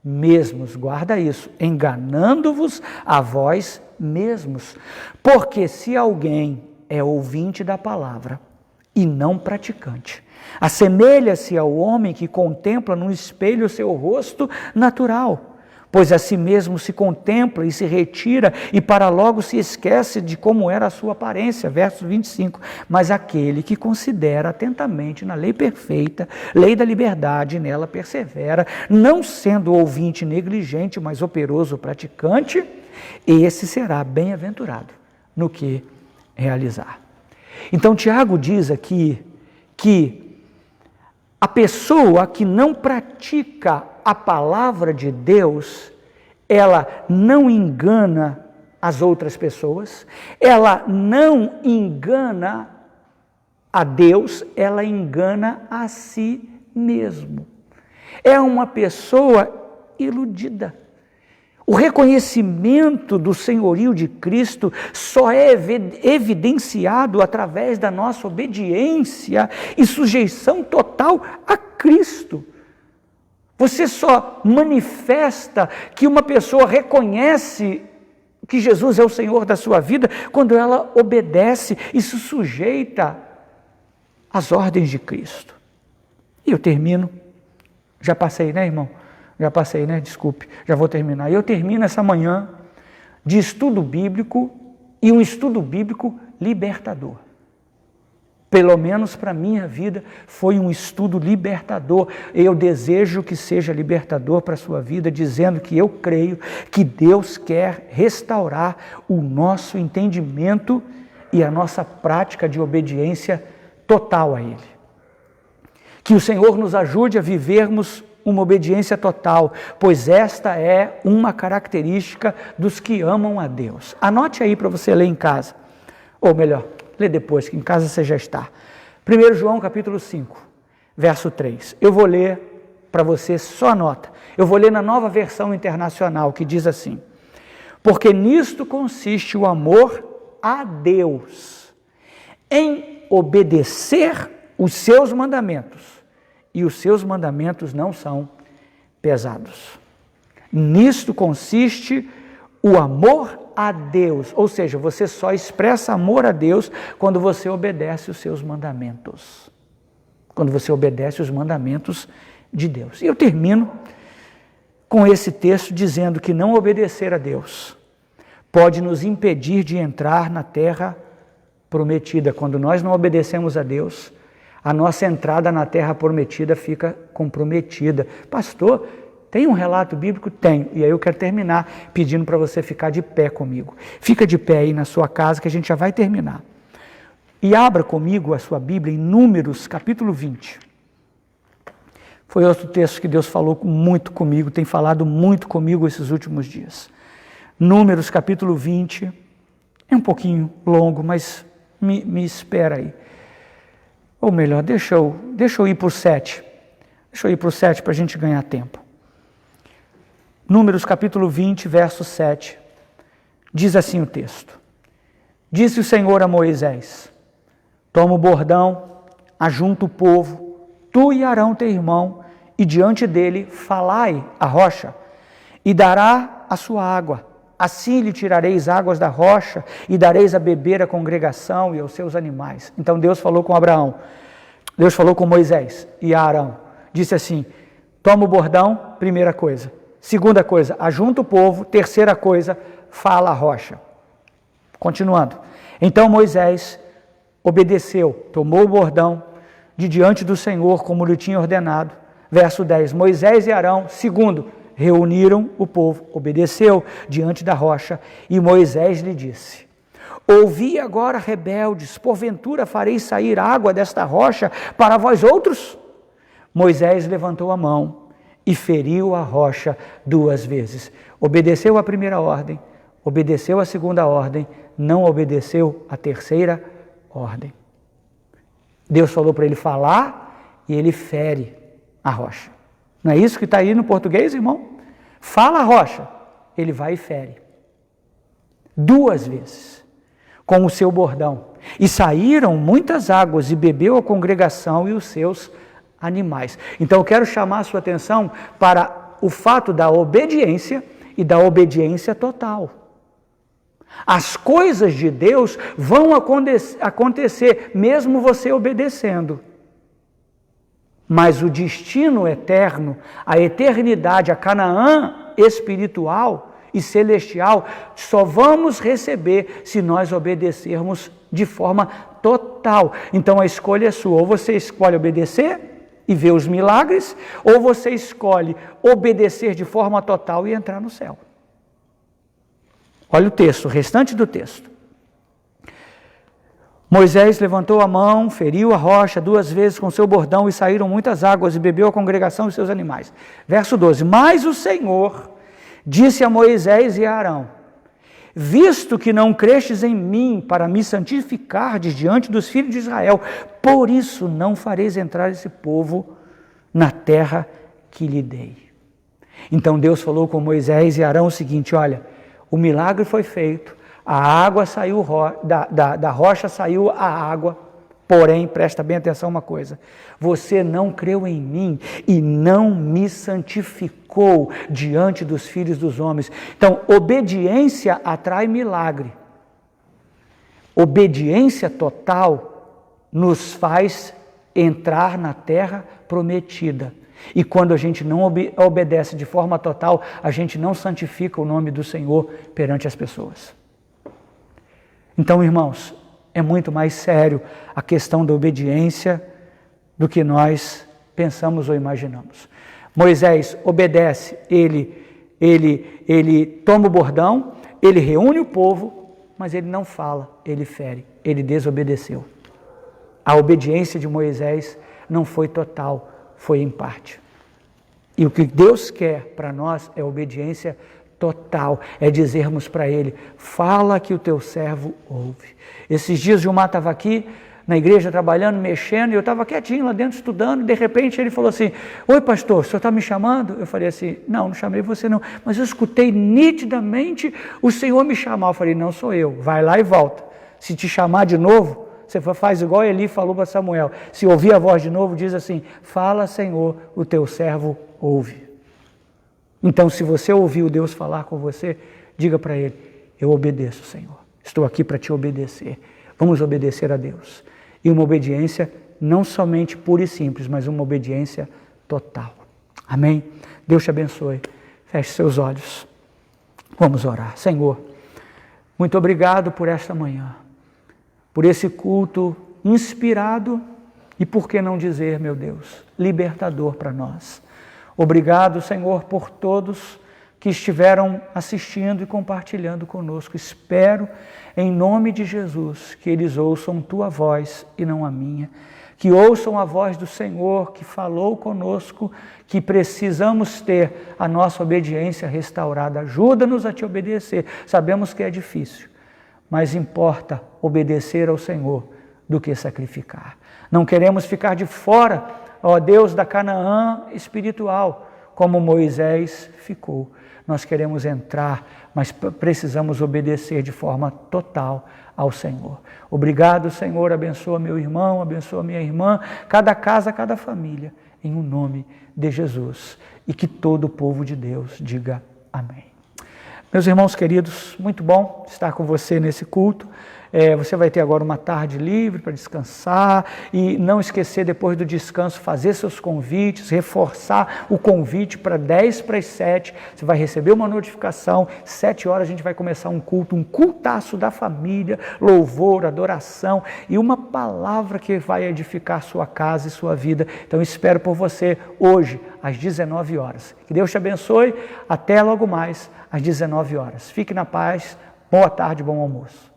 mesmos. Guarda isso, enganando-vos a vós mesmos. Porque se alguém é ouvinte da palavra e não praticante, assemelha-se ao homem que contempla no espelho o seu rosto natural, pois a si mesmo se contempla e se retira e para logo se esquece de como era a sua aparência. Verso 25, mas aquele que considera atentamente na lei perfeita, lei da liberdade, nela persevera, não sendo ouvinte negligente, mas operoso praticante, esse será bem-aventurado no que realizar. Então Tiago diz aqui que a pessoa que não pratica a palavra de Deus, ela não engana as outras pessoas, ela não engana a Deus, ela engana a si mesmo. É uma pessoa iludida. O reconhecimento do senhorio de Cristo só é evidenciado através da nossa obediência e sujeição total a Cristo. Você só manifesta que uma pessoa reconhece que Jesus é o Senhor da sua vida quando ela obedece e se sujeita às ordens de Cristo. E eu termino. Já passei, né, irmão? Já passei, né? Desculpe, já vou terminar. Eu termino essa manhã de estudo bíblico e um estudo bíblico libertador. Pelo menos para a minha vida foi um estudo libertador. Eu desejo que seja libertador para a sua vida, dizendo que eu creio que Deus quer restaurar o nosso entendimento e a nossa prática de obediência total a Ele. Que o Senhor nos ajude a vivermos uma obediência total, pois esta é uma característica dos que amam a Deus. Anote aí para você ler em casa, ou melhor, lê depois, que em casa você já está. 1 João capítulo 5, verso 3. Eu vou ler para você, só anota. Eu vou ler na Nova Versão Internacional, que diz assim: porque nisto consiste o amor a Deus, em obedecer os seus mandamentos. E os seus mandamentos não são pesados. Nisto consiste o amor a Deus, ou seja, você só expressa amor a Deus quando você obedece os seus mandamentos. Quando você obedece os mandamentos de Deus. E eu termino com esse texto dizendo que não obedecer a Deus pode nos impedir de entrar na terra prometida. Quando nós não obedecemos a Deus, a nossa entrada na terra prometida fica comprometida. Pastor, tem um relato bíblico? Tenho. E aí eu quero terminar pedindo para você ficar de pé comigo. Fica de pé aí na sua casa que a gente já vai terminar. E abra comigo a sua Bíblia em Números, capítulo 20. Foi outro texto que Deus falou muito comigo, tem falado muito comigo esses últimos dias. Números, capítulo 20. É um pouquinho longo, mas me espera aí. Ou melhor, deixa eu ir para o 7. Deixa eu ir para o 7 para a gente ganhar tempo. Números capítulo 20, verso 7, diz assim o texto. Disse o Senhor a Moisés, toma o bordão, ajunta o povo, tu e Arão teu irmão, e diante dele falai a rocha, e dará a sua água. Assim lhe tirareis águas da rocha, e dareis a beber à congregação e aos seus animais. Então Deus falou com Abraão, Deus falou com Moisés e a Arão, disse assim, toma o bordão, primeira coisa. Segunda coisa, ajunta o povo. Terceira coisa, fala a rocha. Continuando. Então Moisés obedeceu, tomou o bordão de diante do Senhor, como lhe tinha ordenado. Verso 10. Moisés e Arão, segundo, reuniram o povo, obedeceu diante da rocha. E Moisés lhe disse, ouvi agora, rebeldes, porventura fareis sair água desta rocha para vós outros? Moisés levantou a mão e feriu a rocha 2 vezes. Obedeceu a primeira ordem, obedeceu a segunda ordem, não obedeceu a terceira ordem. Deus falou para ele falar e ele fere a rocha. Não é isso que está aí no português, irmão? Fala a rocha, ele vai e fere. 2 vezes, com o seu bordão. E saíram muitas águas e bebeu a congregação e os seus animais. Então eu quero chamar a sua atenção para o fato da obediência e da obediência total. As coisas de Deus vão acontecer mesmo você obedecendo. Mas o destino eterno, a eternidade, a Canaã espiritual e celestial, só vamos receber se nós obedecermos de forma total. Então a escolha é sua, ou você escolhe obedecer e ver os milagres, ou você escolhe obedecer de forma total e entrar no céu. Olha o texto, o restante do texto. Moisés levantou a mão, feriu a rocha 2 vezes com seu bordão e saíram muitas águas e bebeu a congregação e seus animais. Verso 12, mas o Senhor disse a Moisés e a Arão, visto que não crestes em mim para me santificardes diante dos filhos de Israel, por isso não fareis entrar esse povo na terra que lhe dei. Então Deus falou com Moisés e Arão o seguinte, olha, o milagre foi feito, a água saiu, da rocha saiu a água, porém, presta bem atenção uma coisa, você não creu em mim e não me santificou diante dos filhos dos homens. Então, obediência atrai milagre. Obediência total nos faz entrar na terra prometida. E quando a gente não obedece de forma total, a gente não santifica o nome do Senhor perante as pessoas. Então, irmãos, é muito mais sério a questão da obediência do que nós pensamos ou imaginamos. Moisés obedece, ele toma o bordão, ele reúne o povo, mas ele não fala, ele fere, ele desobedeceu. A obediência de Moisés não foi total, foi em parte. E o que Deus quer para nós é obediência total, é dizermos para ele, fala que o teu servo ouve. Esses dias Gilmar estava aqui na igreja trabalhando, mexendo, e eu estava quietinho lá dentro estudando, e de repente ele falou assim, oi pastor, o senhor está me chamando? Eu falei assim, não chamei você não, mas eu escutei nitidamente o Senhor me chamar. Eu falei, não sou eu, vai lá e volta. Se te chamar de novo, você faz igual Eli falou para Samuel, se ouvir a voz de novo, diz assim, fala Senhor, o teu servo ouve. Então, se você ouviu Deus falar com você, diga para Ele, eu obedeço, Senhor. Estou aqui para te obedecer. Vamos obedecer a Deus. E uma obediência não somente pura e simples, mas uma obediência total. Amém? Deus te abençoe. Feche seus olhos. Vamos orar. Senhor, muito obrigado por esta manhã, por esse culto inspirado e, por que não dizer, meu Deus, libertador para nós. Obrigado, Senhor, por todos que estiveram assistindo e compartilhando conosco. Espero, em nome de Jesus, que eles ouçam tua voz e não a minha. Que ouçam a voz do Senhor que falou conosco, que precisamos ter a nossa obediência restaurada. Ajuda-nos a te obedecer. Sabemos que é difícil, mas importa obedecer ao Senhor do que sacrificar. Não queremos ficar de fora, ó Deus, da Canaã espiritual, como Moisés ficou. Nós queremos entrar, mas precisamos obedecer de forma total ao Senhor. Obrigado, Senhor, abençoa meu irmão, abençoa minha irmã, cada casa, cada família, em o nome de Jesus. E que todo o povo de Deus diga amém. Meus irmãos queridos, muito bom estar com você nesse culto. Você vai ter agora uma tarde livre para descansar e não esquecer, depois do descanso, fazer seus convites, reforçar o convite para 6:50. Você vai receber uma notificação, 7 horas a gente vai começar um culto, um cultaço da família, louvor, adoração e uma palavra que vai edificar sua casa e sua vida. Então espero por você hoje, às 19 horas. Que Deus te abençoe, até logo mais, às 19 horas. Fique na paz, boa tarde, bom almoço.